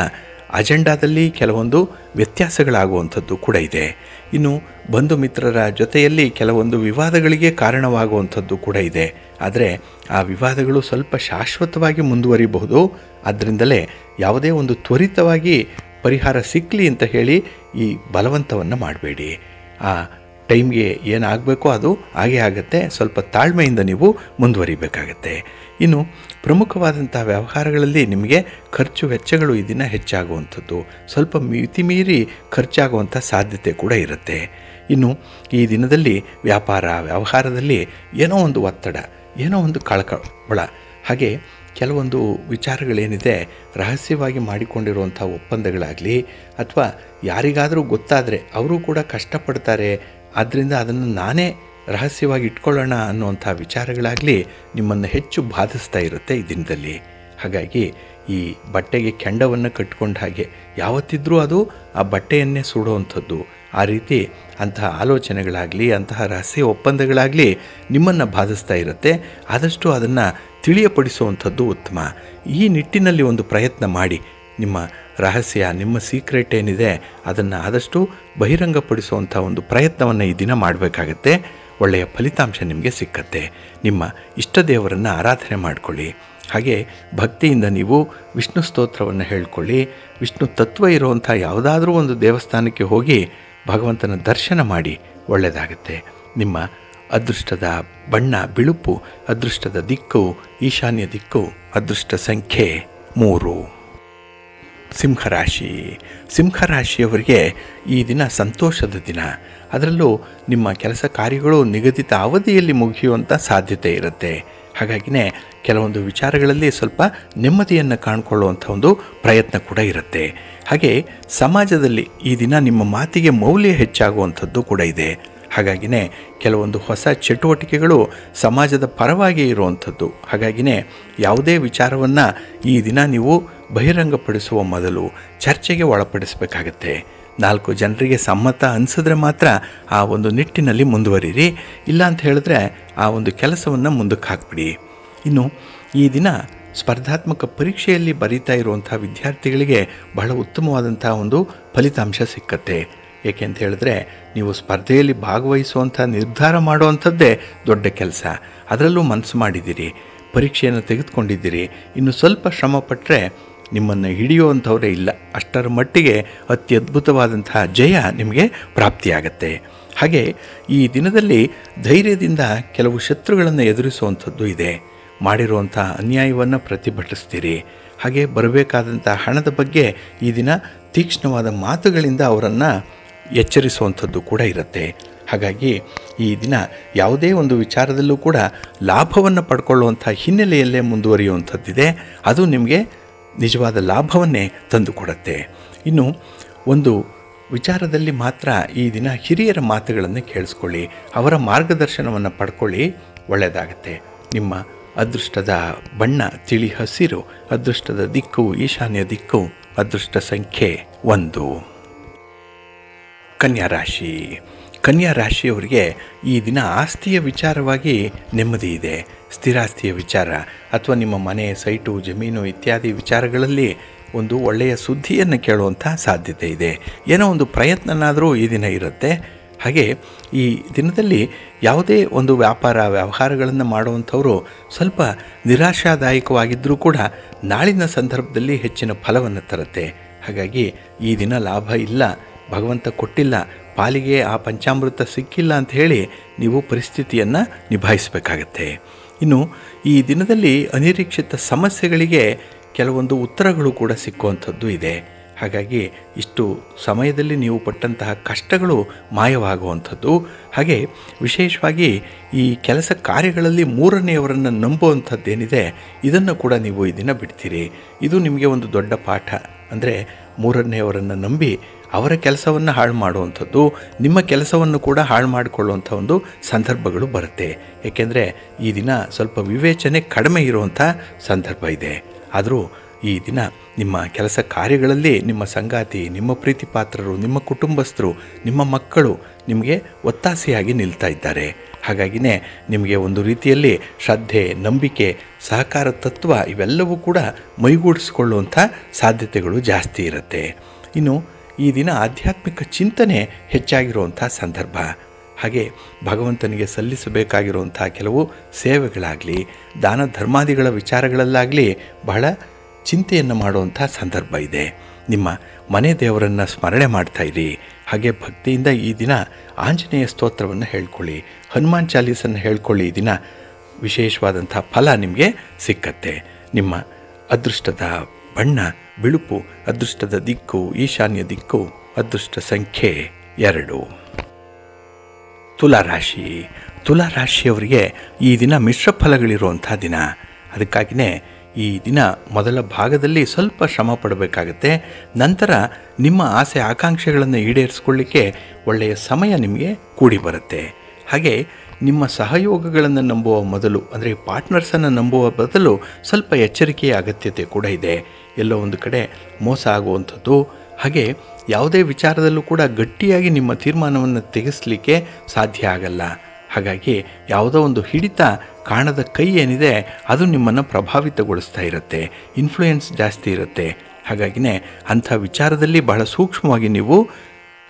ಅಜೆಂಡಾದಲ್ಲಿ ಕೆಲವೊಂದು ವ್ಯತ್ಯಾಸಗಳಾಗುವಂಥದ್ದು ಕೂಡ ಇದೆ. ಇನ್ನು ಬಂಧು ಮಿತ್ರರ ಜೊತೆಯಲ್ಲಿ ಕೆಲವೊಂದು ವಿವಾದಗಳಿಗೆ ಕಾರಣವಾಗುವಂಥದ್ದು ಕೂಡ ಇದೆ. ಆದರೆ ಆ ವಿವಾದಗಳು ಸ್ವಲ್ಪ ಶಾಶ್ವತವಾಗಿ ಮುಂದುವರಿಬಹುದು. ಆದ್ದರಿಂದಲೇ ಯಾವುದೇ ಒಂದು ತ್ವರಿತವಾಗಿ ಪರಿಹಾರ ಸಿಕ್ಕಲಿ ಅಂತ ಹೇಳಿ ಈ ಬಲವಂತವನ್ನು ಮಾಡಬೇಡಿ. ಆ ಟೈಮ್ಗೆ ಏನಾಗಬೇಕೋ ಅದು ಹಾಗೇ ಆಗುತ್ತೆ. ಸ್ವಲ್ಪ ತಾಳ್ಮೆಯಿಂದ ನೀವು ಮುಂದುವರಿಬೇಕಾಗತ್ತೆ. ಇನ್ನು ಪ್ರಮುಖವಾದಂಥ ವ್ಯವಹಾರಗಳಲ್ಲಿ ನಿಮಗೆ ಖರ್ಚು ವೆಚ್ಚಗಳು ಈ ದಿನ ಹೆಚ್ಚಾಗುವಂಥದ್ದು, ಸ್ವಲ್ಪ ಮಿತಿಮೀರಿ ಖರ್ಚಾಗುವಂಥ ಸಾಧ್ಯತೆ ಕೂಡ ಇರುತ್ತೆ. ಇನ್ನು ಈ ದಿನದಲ್ಲಿ ವ್ಯಾಪಾರ ವ್ಯವಹಾರದಲ್ಲಿ ಏನೋ ಒಂದು ಒತ್ತಡ, ಏನೋ ಒಂದು ಕಳಕಳ, ಹಾಗೆ ಕೆಲವೊಂದು ವಿಚಾರಗಳೇನಿದೆ ರಹಸ್ಯವಾಗಿ ಮಾಡಿಕೊಂಡಿರುವಂಥ ಒಪ್ಪಂದಗಳಾಗಲಿ ಅಥವಾ ಯಾರಿಗಾದರೂ ಗೊತ್ತಾದರೆ ಅವರು ಕೂಡ ಕಷ್ಟಪಡ್ತಾರೆ, ಆದ್ದರಿಂದ ಅದನ್ನು ನಾನೇ ರಹಸ್ಯವಾಗಿ ಇಟ್ಕೊಳ್ಳೋಣ ಅನ್ನುವಂಥ ವಿಚಾರಗಳಾಗಲಿ ನಿಮ್ಮನ್ನು ಹೆಚ್ಚು ಬಾಧಿಸ್ತಾ ಇರುತ್ತೆ ಈ ದಿನದಲ್ಲಿ. ಹಾಗಾಗಿ ಈ ಬಟ್ಟೆಗೆ ಕೆಂಡವನ್ನು ಕಟ್ಕೊಂಡ ಹಾಗೆ ಯಾವತ್ತಿದ್ರೂ ಅದು ಆ ಬಟ್ಟೆಯನ್ನೇ ಸುಡುವಂಥದ್ದು. ಆ ರೀತಿ ಅಂತಹ ಆಲೋಚನೆಗಳಾಗಲಿ ಅಂತಹ ರಹಸ್ಯ ಒಪ್ಪಂದಗಳಾಗಲಿ ನಿಮ್ಮನ್ನು ಬಾಧಿಸ್ತಾ ಇರುತ್ತೆ. ಆದಷ್ಟು ಅದನ್ನು ತಿಳಿಯಪಡಿಸುವಂಥದ್ದು ಉತ್ತಮ. ಈ ನಿಟ್ಟಿನಲ್ಲಿ ಒಂದು ಪ್ರಯತ್ನ ಮಾಡಿ. ನಿಮ್ಮ ರಹಸ್ಯ, ನಿಮ್ಮ ಸೀಕ್ರೆಟ್ ಏನಿದೆ ಅದನ್ನು ಆದಷ್ಟು ಬಹಿರಂಗಪಡಿಸುವಂಥ ಒಂದು ಪ್ರಯತ್ನವನ್ನು ಈ ದಿನ ಮಾಡಬೇಕಾಗತ್ತೆ. ಒಳ್ಳೆಯ ಫಲಿತಾಂಶ ನಿಮಗೆ ಸಿಕ್ಕತ್ತೆ. ನಿಮ್ಮ ಇಷ್ಟ ದೇವರನ್ನು ಆರಾಧನೆ ಮಾಡಿಕೊಳ್ಳಿ. ಹಾಗೆ ಭಕ್ತಿಯಿಂದ ನೀವು ವಿಷ್ಣು ಸ್ತೋತ್ರವನ್ನು ಹೇಳ್ಕೊಳ್ಳಿ. ವಿಷ್ಣು ತತ್ವ ಇರುವಂಥ ಯಾವುದಾದ್ರೂ ಒಂದು ದೇವಸ್ಥಾನಕ್ಕೆ ಹೋಗಿ ಭಗವಂತನ ದರ್ಶನ ಮಾಡಿ. ಒಳ್ಳೆಯದಾಗುತ್ತೆ. ನಿಮ್ಮ ಅದೃಷ್ಟದ ಬಣ್ಣ ಬಿಳುಪು, ಅದೃಷ್ಟದ ದಿಕ್ಕು ಈಶಾನ್ಯ ದಿಕ್ಕು, ಅದೃಷ್ಟ ಸಂಖ್ಯೆ 3. ಸಿಂಹರಾಶಿ. ಸಿಂಹರಾಶಿಯವರಿಗೆ ಈ ದಿನ ಸಂತೋಷದ ದಿನ. ಅದರಲ್ಲೂ ನಿಮ್ಮ ಕೆಲಸ ಕಾರ್ಯಗಳು ನಿಗದಿತ ಅವಧಿಯಲ್ಲಿ ಮುಗಿಯುವಂಥ ಸಾಧ್ಯತೆ ಇರುತ್ತೆ. ಹಾಗಾಗಿನೇ ಕೆಲವೊಂದು ವಿಚಾರಗಳಲ್ಲಿ ಸ್ವಲ್ಪ ನೆಮ್ಮದಿಯನ್ನು ಕಾಣ್ಕೊಳ್ಳುವಂಥ ಒಂದು ಪ್ರಯತ್ನ ಕೂಡ ಇರುತ್ತೆ. ಹಾಗೆ ಸಮಾಜದಲ್ಲಿ ಈ ದಿನ ನಿಮ್ಮ ಮಾತಿಗೆ ಮೌಲ್ಯ ಹೆಚ್ಚಾಗುವಂಥದ್ದು ಕೂಡ ಇದೆ. ಹಾಗಾಗಿನೇ ಕೆಲವೊಂದು ಹೊಸ ಚಟುವಟಿಕೆಗಳು ಸಮಾಜದ ಪರವಾಗಿ ಇರುವಂಥದ್ದು. ಹಾಗಾಗಿನೇ ಯಾವುದೇ ವಿಚಾರವನ್ನು ಈ ದಿನ ನೀವು ಬಹಿರಂಗಪಡಿಸುವ ಮೊದಲು ಚರ್ಚೆಗೆ ಒಳಪಡಿಸಬೇಕಾಗತ್ತೆ. 4 ಜನರಿಗೆ ಸಮ್ಮತ ಅನಿಸಿದ್ರೆ ಮಾತ್ರ ಆ ಒಂದು ನಿಟ್ಟಿನಲ್ಲಿ ಮುಂದುವರಿರಿ. ಇಲ್ಲ ಅಂತ ಹೇಳಿದ್ರೆ ಆ ಒಂದು ಕೆಲಸವನ್ನು ಮುಂದಕ್ಕೆ ಹಾಕ್ಬಿಡಿ. ಇನ್ನು ಈ ದಿನ ಸ್ಪರ್ಧಾತ್ಮಕ ಪರೀಕ್ಷೆಯಲ್ಲಿ ಬರೀತಾ ಇರುವಂಥ ವಿದ್ಯಾರ್ಥಿಗಳಿಗೆ ಬಹಳ ಉತ್ತಮವಾದಂಥ ಒಂದು ಫಲಿತಾಂಶ ಸಿಕ್ಕತ್ತೆ. ಏಕೆಂತ ಹೇಳಿದ್ರೆ ನೀವು ಸ್ಪರ್ಧೆಯಲ್ಲಿ ಭಾಗವಹಿಸುವಂಥ ನಿರ್ಧಾರ ಮಾಡುವಂಥದ್ದೇ ದೊಡ್ಡ ಕೆಲಸ. ಅದರಲ್ಲೂ ಮನಸ್ಸು ಮಾಡಿದ್ದೀರಿ, ಪರೀಕ್ಷೆಯನ್ನು ತೆಗೆದುಕೊಂಡಿದ್ದೀರಿ. ಇನ್ನು ಸ್ವಲ್ಪ ಶ್ರಮಪಟ್ಟರೆ ನಿಮ್ಮನ್ನು ಹಿಡಿಯುವಂಥವರೇ ಇಲ್ಲ. ಅಷ್ಟರ ಮಟ್ಟಿಗೆ ಅತ್ಯದ್ಭುತವಾದಂತಹ ಜಯ ನಿಮಗೆ ಪ್ರಾಪ್ತಿಯಾಗತ್ತೆ. ಹಾಗೆ ಈ ದಿನದಲ್ಲಿ ಧೈರ್ಯದಿಂದ ಕೆಲವು ಶತ್ರುಗಳನ್ನು ಎದುರಿಸುವಂಥದ್ದು ಇದೆ. ಮಾಡಿರುವಂಥ ಅನ್ಯಾಯವನ್ನು ಪ್ರತಿಭಟಿಸ್ತೀರಿ. ಹಾಗೆ ಬರಬೇಕಾದಂಥ ಹಣದ ಬಗ್ಗೆ ಈ ದಿನ ತೀಕ್ಷ್ಣವಾದ ಮಾತುಗಳಿಂದ ಅವರನ್ನು ಎಚ್ಚರಿಸುವಂಥದ್ದು ಕೂಡ ಇರುತ್ತೆ. ಹಾಗಾಗಿ ಈ ದಿನ ಯಾವುದೇ ಒಂದು ವಿಚಾರದಲ್ಲೂ ಕೂಡ ಲಾಭವನ್ನು ಪಡ್ಕೊಳ್ಳುವಂಥ ಹಿನ್ನೆಲೆಯಲ್ಲೇ ಮುಂದುವರಿಯುವಂಥದ್ದಿದೆ. ಅದು ನಿಮಗೆ ನಿಜವಾದ ಲಾಭವನ್ನೇ ತಂದುಕೊಡುತ್ತೆ. ಇನ್ನು ಒಂದು ವಿಚಾರದಲ್ಲಿ ಮಾತ್ರ ಈ ದಿನ ಹಿರಿಯರ ಮಾತುಗಳನ್ನು ಕೇಳಿಸ್ಕೊಳ್ಳಿ, ಅವರ ಮಾರ್ಗದರ್ಶನವನ್ನು ಪಡ್ಕೊಳ್ಳಿ. ಒಳ್ಳೆಯದಾಗತ್ತೆ. ನಿಮ್ಮ ಅದೃಷ್ಟದ ಬಣ್ಣ ತಿಳಿ ಹಸಿರು, ಅದೃಷ್ಟದ ದಿಕ್ಕು ಈಶಾನ್ಯ ದಿಕ್ಕು, ಅದೃಷ್ಟ ಸಂಖ್ಯೆ 1. ಕನ್ಯಾ ರಾಶಿ. ಕನ್ಯಾ ರಾಶಿಯವರಿಗೆ ಈ ದಿನ ಆಸ್ತಿಯ ವಿಚಾರವಾಗಿ ನೆಮ್ಮದಿ ಇದೆ. ಸ್ಥಿರಾಸ್ತಿಯ ವಿಚಾರ ಅಥವಾ ನಿಮ್ಮ ಮನೆ, ಸೈಟು, ಜಮೀನು ಇತ್ಯಾದಿ ವಿಚಾರಗಳಲ್ಲಿ ಒಂದು ಒಳ್ಳೆಯ ಸುದ್ದಿಯನ್ನು ಕೇಳುವಂಥ ಸಾಧ್ಯತೆ ಇದೆ. ಏನೋ ಒಂದು ಪ್ರಯತ್ನನಾದರೂ ಈ ದಿನ ಇರುತ್ತೆ. ಹಾಗೆ ಈ ದಿನದಲ್ಲಿ ಯಾವುದೇ ಒಂದು ವ್ಯಾಪಾರ ವ್ಯವಹಾರಗಳನ್ನು ಮಾಡುವಂಥವರು ಸ್ವಲ್ಪ ನಿರಾಶಾದಾಯಕವಾಗಿದ್ದರೂ ಕೂಡ ನಾಳಿನ ಸಂದರ್ಭದಲ್ಲಿ ಹೆಚ್ಚಿನ ಫಲವನ್ನು ತರುತ್ತೆ. ಹಾಗಾಗಿ ಈ ದಿನ ಲಾಭ ಇಲ್ಲ, ಭಗವಂತ ಕೊಟ್ಟಿಲ್ಲ, ಪಾಲಿಗೆ ಆ ಪಂಚಾಮೃತ ಸಿಕ್ಕಿಲ್ಲ ಅಂತ ಹೇಳಿ ನೀವು ಪರಿಸ್ಥಿತಿಯನ್ನು ನಿಭಾಯಿಸಬೇಕಾಗತ್ತೆ. ಇನ್ನು ಈ ದಿನದಲ್ಲಿ ಅನಿರೀಕ್ಷಿತ ಸಮಸ್ಯೆಗಳಿಗೆ ಕೆಲವೊಂದು ಉತ್ತರಗಳು ಕೂಡ ಸಿಕ್ಕುವಂಥದ್ದು ಇದೆ. ಹಾಗಾಗಿ ಇಷ್ಟು ಸಮಯದಲ್ಲಿ ನೀವು ಪಟ್ಟಂತಹ ಕಷ್ಟಗಳು ಮಾಯವಾಗುವಂಥದ್ದು. ಹಾಗೆ ವಿಶೇಷವಾಗಿ ಈ ಕೆಲಸ ಕಾರ್ಯಗಳಲ್ಲಿ ಮೂರನೆಯವರನ್ನು ನಂಬುವಂಥದ್ದೇನಿದೆ ಇದನ್ನು ಕೂಡ ನೀವು ಈ ದಿನ ಬಿಡ್ತೀರಿ. ಇದು ನಿಮಗೆ ಒಂದು ದೊಡ್ಡ ಪಾಠ. ಅಂದರೆ ಮೂರನೆಯವರನ್ನು ನಂಬಿ ಅವರ ಕೆಲಸವನ್ನು ಹಾಳು ಮಾಡುವಂಥದ್ದು, ನಿಮ್ಮ ಕೆಲಸವನ್ನು ಕೂಡ ಹಾಳು ಮಾಡಿಕೊಳ್ಳುವಂಥ ಒಂದು ಸಂದರ್ಭಗಳು ಬರುತ್ತೆ. ಏಕೆಂದರೆ ಈ ದಿನ ಸ್ವಲ್ಪ ವಿವೇಚನೆ ಕಡಿಮೆ ಇರುವಂಥ ಸಂದರ್ಭ ಇದೆ. ಆದರೂ ಈ ದಿನ ನಿಮ್ಮ ಕೆಲಸ ಕಾರ್ಯಗಳಲ್ಲಿ ನಿಮ್ಮ ಸಂಗಾತಿ, ನಿಮ್ಮ ಪ್ರೀತಿ ಪಾತ್ರರು, ನಿಮ್ಮ ಕುಟುಂಬಸ್ಥರು, ನಿಮ್ಮ ಮಕ್ಕಳು ನಿಮಗೆ ಒತ್ತಾಸೆಯಾಗಿ ನಿಲ್ತಾ ಇದ್ದಾರೆ. ಹಾಗಾಗಿನೇ ನಿಮಗೆ ಒಂದು ರೀತಿಯಲ್ಲಿ ಶ್ರದ್ಧೆ, ನಂಬಿಕೆ, ಸಹಕಾರ ತತ್ವ ಇವೆಲ್ಲವೂ ಕೂಡ ಮೈಗೂಡಿಸ್ಕೊಳ್ಳುವಂಥ ಸಾಧ್ಯತೆಗಳು ಜಾಸ್ತಿ ಇರುತ್ತೆ. ಇನ್ನು ಈ ದಿನ ಆಧ್ಯಾತ್ಮಿಕ ಚಿಂತನೆ ಹೆಚ್ಚಾಗಿರುವಂಥ ಸಂದರ್ಭ. ಹಾಗೆ ಭಗವಂತನಿಗೆ ಸಲ್ಲಿಸಬೇಕಾಗಿರುವಂಥ ಕೆಲವು ಸೇವೆಗಳಾಗಲಿ, ದಾನ ಧರ್ಮಾದಿಗಳ ವಿಚಾರಗಳಲ್ಲಾಗಲಿ ಬಹಳ ಚಿಂತೆಯನ್ನು ಮಾಡುವಂಥ ಸಂದರ್ಭ ಇದೆ. ನಿಮ್ಮ ಮನೆ ದೇವರನ್ನು ಸ್ಮರಣೆ ಮಾಡ್ತಾಯಿರಿ. ಹಾಗೆ ಭಕ್ತಿಯಿಂದ ಈ ದಿನ ಆಂಜನೇಯ ಸ್ತೋತ್ರವನ್ನು ಹೇಳ್ಕೊಳ್ಳಿ, ಹನುಮಾನ್ ಚಾಲೀಸನ್ನು ಹೇಳ್ಕೊಳ್ಳಿ. ಈ ದಿನ ವಿಶೇಷವಾದಂಥ ಫಲ ನಿಮಗೆ ಸಿಕ್ಕತ್ತೆ. ನಿಮ್ಮ ಅದೃಷ್ಟದ ಬಣ್ಣ ಬಿಳುಪು, ಅದೃಷ್ಟದ ದಿಕ್ಕು ಈಶಾನ್ಯ ದಿಕ್ಕು, ಅದೃಷ್ಟ ಸಂಖ್ಯೆ 2. ತುಲಾರಾಶಿ. ತುಲಾರಾಶಿಯವರಿಗೆ ಈ ದಿನ ಮಿಶ್ರ ಫಲಗಳಿರುವಂಥ ದಿನ. ಅದಕ್ಕಾಗಿಯೇ ಈ ದಿನ ಮೊದಲ ಭಾಗದಲ್ಲಿ ಸ್ವಲ್ಪ ಶ್ರಮ ಪಡಬೇಕಾಗತ್ತೆ. ನಂತರ ನಿಮ್ಮ ಆಸೆ ಆಕಾಂಕ್ಷೆಗಳನ್ನು ಈಡೇರಿಸ್ಕೊಳ್ಳಿಕ್ಕೆ ಒಳ್ಳೆಯ ಸಮಯ ನಿಮಗೆ ಕೂಡಿ ಬರುತ್ತೆ. ಹಾಗೆ ನಿಮ್ಮ ಸಹಯೋಗಗಳನ್ನು ನಂಬುವ ಮೊದಲು, ಅಂದರೆ ಪಾರ್ಟ್ನರ್ಸನ್ನು ನಂಬುವ ಬದಲು ಸ್ವಲ್ಪ ಎಚ್ಚರಿಕೆಯ ಅಗತ್ಯತೆ ಕೂಡ ಇದೆ. ಎಲ್ಲೋ ಒಂದು ಕಡೆ ಮೋಸ ಆಗುವಂಥದ್ದು. ಹಾಗೆ ಯಾವುದೇ ವಿಚಾರದಲ್ಲೂ ಕೂಡ ಗಟ್ಟಿಯಾಗಿ ನಿಮ್ಮ ತೀರ್ಮಾನವನ್ನು ತೆಗೆಸಲಿಕ್ಕೆ ಸಾಧ್ಯ ಆಗಲ್ಲ. ಹಾಗಾಗಿ ಯಾವುದೋ ಒಂದು ಹಿಡಿತ, ಕಾಣದ ಕೈ ಏನಿದೆ ಅದು ನಿಮ್ಮನ್ನು ಪ್ರಭಾವಿತಗೊಳಿಸ್ತಾ ಇರುತ್ತೆ, ಇನ್ಫ್ಲೂಯೆನ್ಸ್ ಜಾಸ್ತಿ ಇರುತ್ತೆ. ಹಾಗಾಗಿನೇ ಅಂಥ ವಿಚಾರದಲ್ಲಿ ಬಹಳ ಸೂಕ್ಷ್ಮವಾಗಿ ನೀವು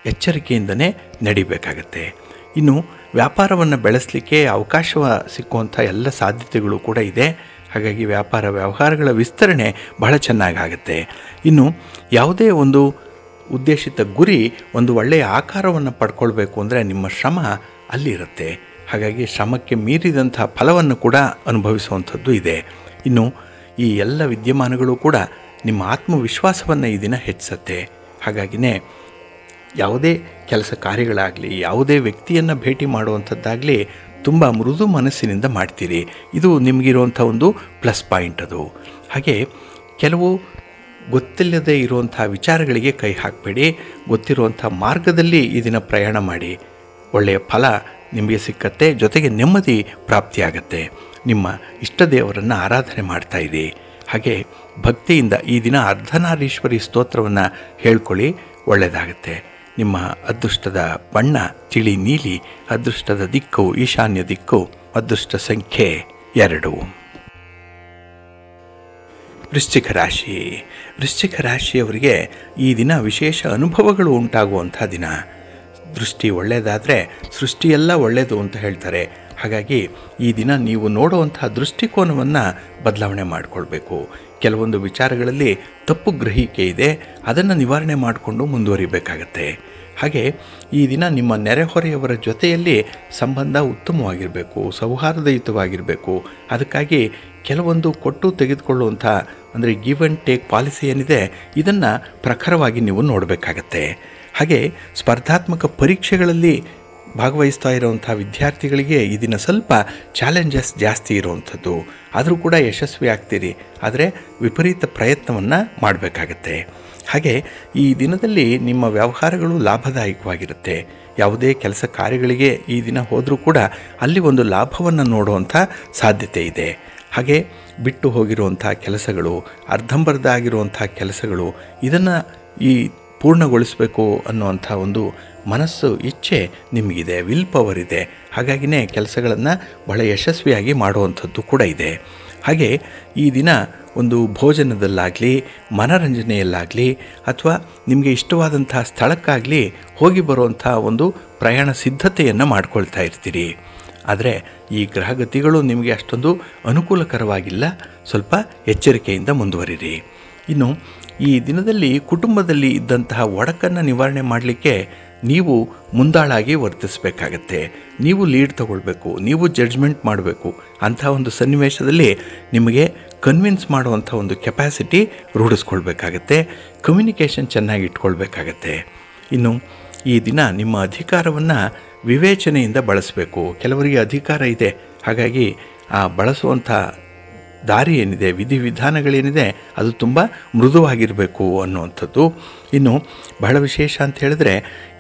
ಎಚ್ಚರಿಕೆಯಿಂದನೇ ನಡಿಬೇಕಾಗತ್ತೆ. ಇನ್ನು ವ್ಯಾಪಾರವನ್ನು ಬೆಳೆಸಲಿಕ್ಕೆ ಅವಕಾಶ ಸಿಕ್ಕುವಂಥ ಎಲ್ಲ ಸಾಧ್ಯತೆಗಳು ಕೂಡ ಇದೆ. ಹಾಗಾಗಿ ವ್ಯಾಪಾರ ವ್ಯವಹಾರಗಳ ವಿಸ್ತರಣೆ ಬಹಳ ಚೆನ್ನಾಗಾಗುತ್ತೆ. ಇನ್ನು ಯಾವುದೇ ಒಂದು ಉದ್ದೇಶಿತ ಗುರಿ ಒಂದು ಒಳ್ಳೆಯ ಆಕಾರವನ್ನು ಪಡ್ಕೊಳ್ಬೇಕು ಅಂದರೆ ನಿಮ್ಮ ಶ್ರಮ ಅಲ್ಲಿರುತ್ತೆ. ಹಾಗಾಗಿ ಶ್ರಮಕ್ಕೆ ಮೀರಿದಂಥ ಫಲವನ್ನು ಕೂಡ ಅನುಭವಿಸುವಂಥದ್ದು ಇದೆ. ಇನ್ನು ಈ ಎಲ್ಲ ವಿದ್ಯಮಾನಗಳು ಕೂಡ ನಿಮ್ಮ ಆತ್ಮವಿಶ್ವಾಸವನ್ನು ಈ ದಿನ ಹೆಚ್ಚಿಸುತ್ತೆ. ಹಾಗಾಗಿನೇ ಯಾವುದೇ ಕೆಲಸ ಕಾರ್ಯಗಳಾಗಲಿ, ಯಾವುದೇ ವ್ಯಕ್ತಿಯನ್ನು ಭೇಟಿ ಮಾಡುವಂಥದ್ದಾಗಲಿ ತುಂಬ ಮೃದು ಮನಸ್ಸಿನಿಂದ ಮಾಡ್ತೀರಿ. ಇದು ನಿಮಗಿರುವಂಥ ಒಂದು ಪ್ಲಸ್ ಪಾಯಿಂಟ್ ಅದು. ಹಾಗೆ ಕೆಲವು ಗೊತ್ತಿಲ್ಲದೆ ಇರುವಂಥ ವಿಚಾರಗಳಿಗೆ ಕೈ ಹಾಕಬೇಡಿ. ಗೊತ್ತಿರುವಂಥ ಮಾರ್ಗದಲ್ಲಿ ಈ ದಿನ ಪ್ರಯಾಣ ಮಾಡಿ. ಒಳ್ಳೆಯ ಫಲ ನಿಮಗೆ ಸಿಕ್ಕತ್ತೆ, ಜೊತೆಗೆ ನೆಮ್ಮದಿ ಪ್ರಾಪ್ತಿಯಾಗತ್ತೆ. ನಿಮ್ಮ ಇಷ್ಟ ದೇವರನ್ನು ಆರಾಧನೆ ಮಾಡ್ತಾಯಿರಿ. ಹಾಗೆ ಭಕ್ತಿಯಿಂದ ಈ ದಿನ ಅರ್ಧನಾರೀಶ್ವರಿ ಸ್ತೋತ್ರವನ್ನು ಹೇಳ್ಕೊಳ್ಳಿ, ಒಳ್ಳೆಯದಾಗತ್ತೆ. ನಿಮ್ಮ ಅದೃಷ್ಟದ ಬಣ್ಣ ತಿಳಿ ನೀಲಿ, ಅದೃಷ್ಟದ ದಿಕ್ಕು ಈಶಾನ್ಯ ದಿಕ್ಕು, ಅದೃಷ್ಟ ಸಂಖ್ಯೆ 2. ವೃಶ್ಚಿಕ ರಾಶಿ. ವೃಶ್ಚಿಕ ರಾಶಿಯವರಿಗೆ ಈ ದಿನ ವಿಶೇಷ ಅನುಭವಗಳು ಉಂಟಾಗುವಂಥ ದಿನ. ದೃಷ್ಟಿ ಒಳ್ಳೆಯದಾದರೆ ಸೃಷ್ಟಿಯೆಲ್ಲ ಒಳ್ಳೆಯದು ಅಂತ ಹೇಳ್ತಾರೆ. ಹಾಗಾಗಿ ಈ ದಿನ ನೀವು ನೋಡುವಂಥ ದೃಷ್ಟಿಕೋನವನ್ನು ಬದಲಾವಣೆ ಮಾಡಿಕೊಳ್ಬೇಕು. ಕೆಲವೊಂದು ವಿಚಾರಗಳಲ್ಲಿ ತಪ್ಪು ಗ್ರಹಿಕೆ ಇದೆ, ಅದನ್ನು ನಿವಾರಣೆ ಮಾಡಿಕೊಂಡು ಮುಂದುವರಿಬೇಕಾಗತ್ತೆ. ಹಾಗೆ ಈ ದಿನ ನಿಮ್ಮ ನೆರೆಹೊರೆಯವರ ಜೊತೆಯಲ್ಲಿ ಸಂಬಂಧ ಉತ್ತಮವಾಗಿರಬೇಕು, ಸೌಹಾರ್ದಯುತವಾಗಿರಬೇಕು. ಅದಕ್ಕಾಗಿ ಕೆಲವೊಂದು ಕೊಟ್ಟು ತೆಗೆದುಕೊಳ್ಳುವಂಥ, ಅಂದರೆ ಗಿವ್ ಆ್ಯಂಡ್ ಟೇಕ್ ಪಾಲಿಸಿ ಏನಿದೆ, ಇದನ್ನು ಪ್ರಖರವಾಗಿ ನೀವು ನೋಡಬೇಕಾಗತ್ತೆ. ಹಾಗೆ ಸ್ಪರ್ಧಾತ್ಮಕ ಪರೀಕ್ಷೆಗಳಲ್ಲಿ ಭಾಗವಹಿಸ್ತಾ ಇರುವಂಥ ವಿದ್ಯಾರ್ಥಿಗಳಿಗೆ ಈ ದಿನ ಸ್ವಲ್ಪ ಚಾಲೆಂಜಸ್ ಜಾಸ್ತಿ ಇರುವಂಥದ್ದು. ಆದರೂ ಕೂಡ ಯಶಸ್ವಿ ಆಗ್ತೀರಿ, ಆದರೆ ವಿಪರೀತ ಪ್ರಯತ್ನವನ್ನು ಮಾಡಬೇಕಾಗತ್ತೆ. ಹಾಗೆ ಈ ದಿನದಲ್ಲಿ ನಿಮ್ಮ ವ್ಯವಹಾರಗಳು ಲಾಭದಾಯಕವಾಗಿರುತ್ತೆ. ಯಾವುದೇ ಕೆಲಸ ಕಾರ್ಯಗಳಿಗೆ ಈ ದಿನ ಹೋದರೂ ಕೂಡ ಅಲ್ಲಿ ಒಂದು ಲಾಭವನ್ನು ನೋಡುವಂಥ ಸಾಧ್ಯತೆ ಇದೆ. ಹಾಗೆ ಬಿಟ್ಟು ಹೋಗಿರುವಂಥ ಕೆಲಸಗಳು, ಅರ್ಧಂಬರ್ಧ ಆಗಿರುವಂಥ ಕೆಲಸಗಳು, ಇದನ್ನು ಈ ಪೂರ್ಣಗೊಳಿಸಬೇಕು ಅನ್ನುವಂಥ ಒಂದು ಮನಸ್ಸು, ಇಚ್ಛೆ ನಿಮಗಿದೆ, ವಿಲ್ ಪವರ್ ಇದೆ. ಹಾಗಾಗಿನೇ ಕೆಲಸಗಳನ್ನು ಬಹಳ ಯಶಸ್ವಿಯಾಗಿ ಮಾಡುವಂಥದ್ದು ಕೂಡ ಇದೆ. ಹಾಗೆ ಈ ದಿನ ಒಂದು ಭೋಜನದಲ್ಲಾಗಲಿ, ಮನರಂಜನೆಯಲ್ಲಾಗಲಿ, ಅಥವಾ ನಿಮಗೆ ಇಷ್ಟವಾದಂಥ ಸ್ಥಳಕ್ಕಾಗಲಿ ಹೋಗಿ ಬರುವಂಥ ಒಂದು ಪ್ರಯಾಣ ಸಿದ್ಧತೆಯನ್ನು ಮಾಡ್ಕೊಳ್ತಾ ಇರ್ತೀರಿ. ಆದರೆ ಈ ಗ್ರಹಗತಿಗಳು ನಿಮಗೆ ಅಷ್ಟೊಂದು ಅನುಕೂಲಕರವಾಗಿಲ್ಲ. ಸ್ವಲ್ಪ ಎಚ್ಚರಿಕೆಯಿಂದ ಮುಂದುವರಿರಿ. ಇನ್ನು ಈ ದಿನದಲ್ಲಿ ಕುಟುಂಬದಲ್ಲಿ ಇದ್ದಂತಹ ಒಡಕನ್ನು ನಿವಾರಣೆ ಮಾಡಲಿಕ್ಕೆ ನೀವು ಮುಂದಾಳಾಗಿ ವರ್ತಿಸಬೇಕಾಗತ್ತೆ. ನೀವು ಲೀಡ್ ತಗೊಳ್ಬೇಕು, ನೀವು ಜಡ್ಜ್ಮೆಂಟ್ ಮಾಡಬೇಕು. ಅಂಥ ಒಂದು ಸನ್ನಿವೇಶದಲ್ಲಿ ನಿಮಗೆ ಕನ್ವಿನ್ಸ್ ಮಾಡುವಂಥ ಒಂದು ಕೆಪಾಸಿಟಿ ರೂಢಿಸ್ಕೊಳ್ಬೇಕಾಗತ್ತೆ. ಕಮ್ಯುನಿಕೇಷನ್ ಚೆನ್ನಾಗಿ ಇಟ್ಕೊಳ್ಬೇಕಾಗತ್ತೆ. ಇನ್ನು ಈ ದಿನ ನಿಮ್ಮ ಅಧಿಕಾರವನ್ನು ವಿವೇಚನೆಯಿಂದ ಬಳಸಬೇಕು. ಕೆಲವರಿಗೆ ಅಧಿಕಾರ ಇದೆ, ಹಾಗಾಗಿ ಆ ಬಳಸುವಂಥ ದಾರಿ ಏನಿದೆ, ವಿಧಿವಿಧಾನಗಳೇನಿದೆ, ಅದು ತುಂಬ ಮೃದುವಾಗಿರಬೇಕು ಅನ್ನುವಂಥದ್ದು. ಇನ್ನು ಬಹಳ ವಿಶೇಷ ಅಂತ ಹೇಳಿದ್ರೆ,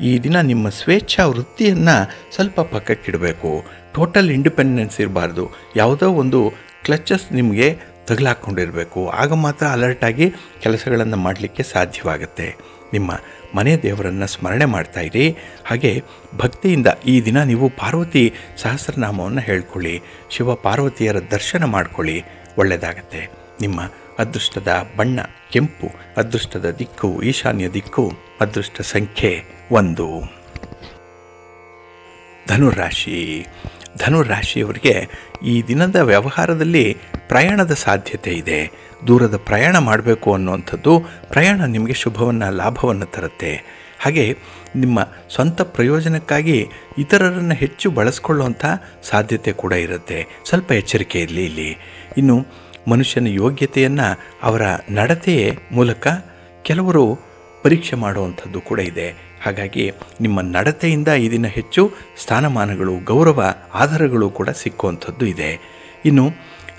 ಈ ದಿನ ನಿಮ್ಮ ಸ್ವೇಚ್ಛಾ ವೃತ್ತಿಯನ್ನು ಸ್ವಲ್ಪ ಪಕ್ಕಕ್ಕಿಡಬೇಕು. ಟೋಟಲ್ ಇಂಡಿಪೆಂಡೆನ್ಸ್ ಇರಬಾರ್ದು. ಯಾವುದೋ ಒಂದು ಕ್ಲಚಸ್ ನಿಮಗೆ ತಗಲಾಕೊಂಡಿರಬೇಕು. ಆಗ ಮಾತ್ರ ಅಲರ್ಟಾಗಿ ಕೆಲಸಗಳನ್ನು ಮಾಡಲಿಕ್ಕೆ ಸಾಧ್ಯವಾಗುತ್ತೆ. ನಿಮ್ಮ ಮನೆ ದೇವರನ್ನು ಸ್ಮರಣೆ ಮಾಡ್ತಾಯಿರಿ. ಹಾಗೆ ಭಕ್ತಿಯಿಂದ ಈ ದಿನ ನೀವು ಪಾರ್ವತಿ ಸಹಸ್ರನಾಮವನ್ನು ಹೇಳ್ಕೊಳ್ಳಿ, ಶಿವ ಪಾರ್ವತಿಯರ ದರ್ಶನ ಮಾಡ್ಕೊಳ್ಳಿ, ಒಳ್ಳೆಯದಾಗತ್ತೆ. ನಿಮ್ಮ ಅದೃಷ್ಟದ ಬಣ್ಣ ಕೆಂಪು, ಅದೃಷ್ಟದ ದಿಕ್ಕು ಈಶಾನ್ಯ ದಿಕ್ಕು, ಅದೃಷ್ಟ ಸಂಖ್ಯೆ 1. ಧನುರಾಶಿ. ಧನುರಾಶಿಯವರಿಗೆ ಈ ದಿನದ ವ್ಯವಹಾರದಲ್ಲಿ ಪ್ರಯಾಣದ ಸಾಧ್ಯತೆ ಇದೆ. ದೂರದ ಪ್ರಯಾಣ ಮಾಡಬೇಕು ಅನ್ನುವಂಥದ್ದು ಪ್ರಯಾಣ ನಿಮಗೆ ಶುಭವನ್ನು ಲಾಭವನ್ನು ತರುತ್ತೆ. ಹಾಗೆ ನಿಮ್ಮ ಸ್ವಂತ ಪ್ರಯೋಜನಕ್ಕಾಗಿ ಇತರರನ್ನು ಹೆಚ್ಚು ಬಳಸ್ಕೊಳ್ಳುವಂಥ ಸಾಧ್ಯತೆ ಕೂಡ ಇರುತ್ತೆ. ಸ್ವಲ್ಪ ಎಚ್ಚರಿಕೆ ಇರಲಿ ಇಲ್ಲಿ. ಇನ್ನು ಮನುಷ್ಯನ ಯೋಗ್ಯತೆಯನ್ನು ಅವರ ನಡತೆಯ ಮೂಲಕ ಕೆಲವರು ಪರೀಕ್ಷೆ ಮಾಡುವಂಥದ್ದು ಕೂಡ ಇದೆ. ಹಾಗಾಗಿ ನಿಮ್ಮ ನಡತೆಯಿಂದ ಈ ದಿನ ಹೆಚ್ಚು ಸ್ಥಾನಮಾನಗಳು, ಗೌರವ, ಆಧಾರಗಳು ಕೂಡ ಸಿಕ್ಕುವಂಥದ್ದು ಇದೆ. ಇನ್ನು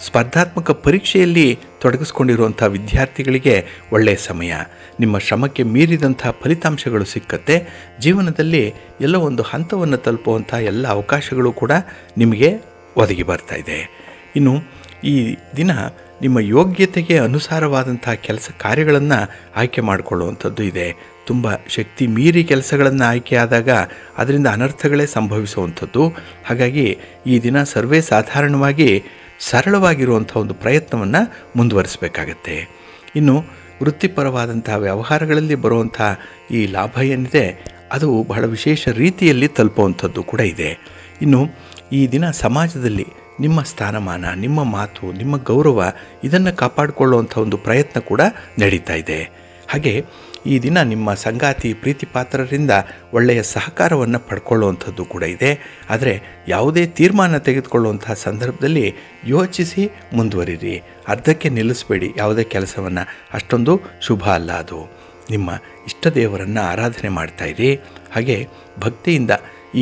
ಸ್ಪರ್ಧಾತ್ಮಕ ಪರೀಕ್ಷೆಯಲ್ಲಿ ತೊಡಗಿಸ್ಕೊಂಡಿರುವಂಥ ವಿದ್ಯಾರ್ಥಿಗಳಿಗೆ ಒಳ್ಳೆಯ ಸಮಯ. ನಿಮ್ಮ ಶ್ರಮಕ್ಕೆ ಮೀರಿದಂಥ ಫಲಿತಾಂಶಗಳು ಸಿಕ್ಕತ್ತೆ. ಜೀವನದಲ್ಲಿ ಎಲ್ಲೋ ಒಂದು ಹಂತವನ್ನು ತಲುಪುವಂಥ ಎಲ್ಲ ಅವಕಾಶಗಳು ಕೂಡ ನಿಮಗೆ ಒದಗಿ ಬರ್ತಾ ಇದೆ. ಇನ್ನು ಈ ದಿನ ನಿಮ್ಮ ಯೋಗ್ಯತೆಗೆ ಅನುಸಾರವಾದಂಥ ಕೆಲಸ ಕಾರ್ಯಗಳನ್ನು ಆಯ್ಕೆ ಮಾಡಿಕೊಳ್ಳುವಂಥದ್ದು ಇದೆ. ತುಂಬ ಶಕ್ತಿ ಮೀರಿ ಕೆಲಸಗಳನ್ನು ಆಯ್ಕೆಯಾದಾಗ ಅದರಿಂದ ಅನರ್ಥಗಳೇ ಸಂಭವಿಸುವಂಥದ್ದು. ಹಾಗಾಗಿ ಈ ದಿನ ಸರ್ವೇ ಸಾಧಾರಣವಾಗಿ ಸರಳವಾಗಿರುವಂಥ ಒಂದು ಪ್ರಯತ್ನವನ್ನು ಮುಂದುವರಿಸಬೇಕಾಗತ್ತೆ. ಇನ್ನು ವೃತ್ತಿಪರವಾದಂಥ ವ್ಯವಹಾರಗಳಲ್ಲಿ ಬರುವಂಥ ಈ ಲಾಭ ಏನಿದೆ ಅದು ಬಹಳ ವಿಶೇಷ ರೀತಿಯಲ್ಲಿ ತಲುಪುವಂಥದ್ದು ಕೂಡ ಇದೆ. ಇನ್ನು ಈ ದಿನ ಸಮಾಜದಲ್ಲಿ ನಿಮ್ಮ ಸ್ಥಾನಮಾನ, ನಿಮ್ಮ ಮಾತು, ನಿಮ್ಮ ಗೌರವ ಇದನ್ನು ಕಾಪಾಡಿಕೊಳ್ಳುವಂಥ ಒಂದು ಪ್ರಯತ್ನ ಕೂಡ ನಡೀತಾ ಇದೆ. ಹಾಗೆ ಈ ದಿನ ನಿಮ್ಮ ಸಂಗಾತಿ ಪ್ರೀತಿ ಪಾತ್ರರಿಂದ ಒಳ್ಳೆಯ ಸಹಕಾರವನ್ನು ಪಡ್ಕೊಳ್ಳುವಂಥದ್ದು ಕೂಡ ಇದೆ. ಆದರೆ ಯಾವುದೇ ತೀರ್ಮಾನ ತೆಗೆದುಕೊಳ್ಳುವಂಥ ಸಂದರ್ಭದಲ್ಲಿ ಯೋಚಿಸಿ ಮುಂದುವರಿರಿ. ಅರ್ಧಕ್ಕೆ ನಿಲ್ಲಿಸಬೇಡಿ ಯಾವುದೇ ಕೆಲಸವನ್ನು, ಅಷ್ಟೊಂದು ಶುಭ ಅಲ್ಲ ಅದು. ನಿಮ್ಮ ಇಷ್ಟ ದೇವರನ್ನು ಆರಾಧನೆ ಮಾಡ್ತಾಯಿರಿ. ಹಾಗೆ ಭಕ್ತಿಯಿಂದ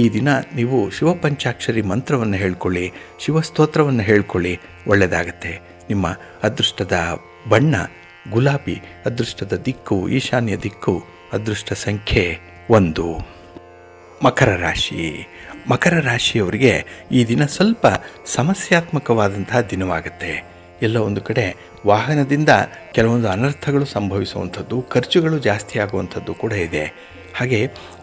ಈ ದಿನ ನೀವು ಶಿವಪಂಚಾಕ್ಷರಿ ಮಂತ್ರವನ್ನು ಹೇಳ್ಕೊಳ್ಳಿ, ಶಿವಸ್ತೋತ್ರವನ್ನು ಹೇಳ್ಕೊಳ್ಳಿ, ಒಳ್ಳೆಯದಾಗತ್ತೆ. ನಿಮ್ಮ ಅದೃಷ್ಟದ ಬಣ್ಣ ಗುಲಾಬಿ, ಅದೃಷ್ಟದ ದಿಕ್ಕು ಈಶಾನ್ಯ ದಿಕ್ಕು, ಅದೃಷ್ಟ ಸಂಖ್ಯೆ 1. ಮಕರ ರಾಶಿ. ಮಕರ ರಾಶಿಯವರಿಗೆ ಈ ದಿನ ಸ್ವಲ್ಪ ಸಮಸ್ಯಾತ್ಮಕವಾದಂತಹ ದಿನವಾಗುತ್ತೆ. ಎಲ್ಲ ಒಂದು ಕಡೆ ವಾಹನದಿಂದ ಕೆಲವೊಂದು ಅನರ್ಥಗಳು ಸಂಭವಿಸುವಂಥದ್ದು, ಖರ್ಚುಗಳು ಜಾಸ್ತಿ ಆಗುವಂಥದ್ದು ಕೂಡ ಇದೆ. ಹಾಗೆ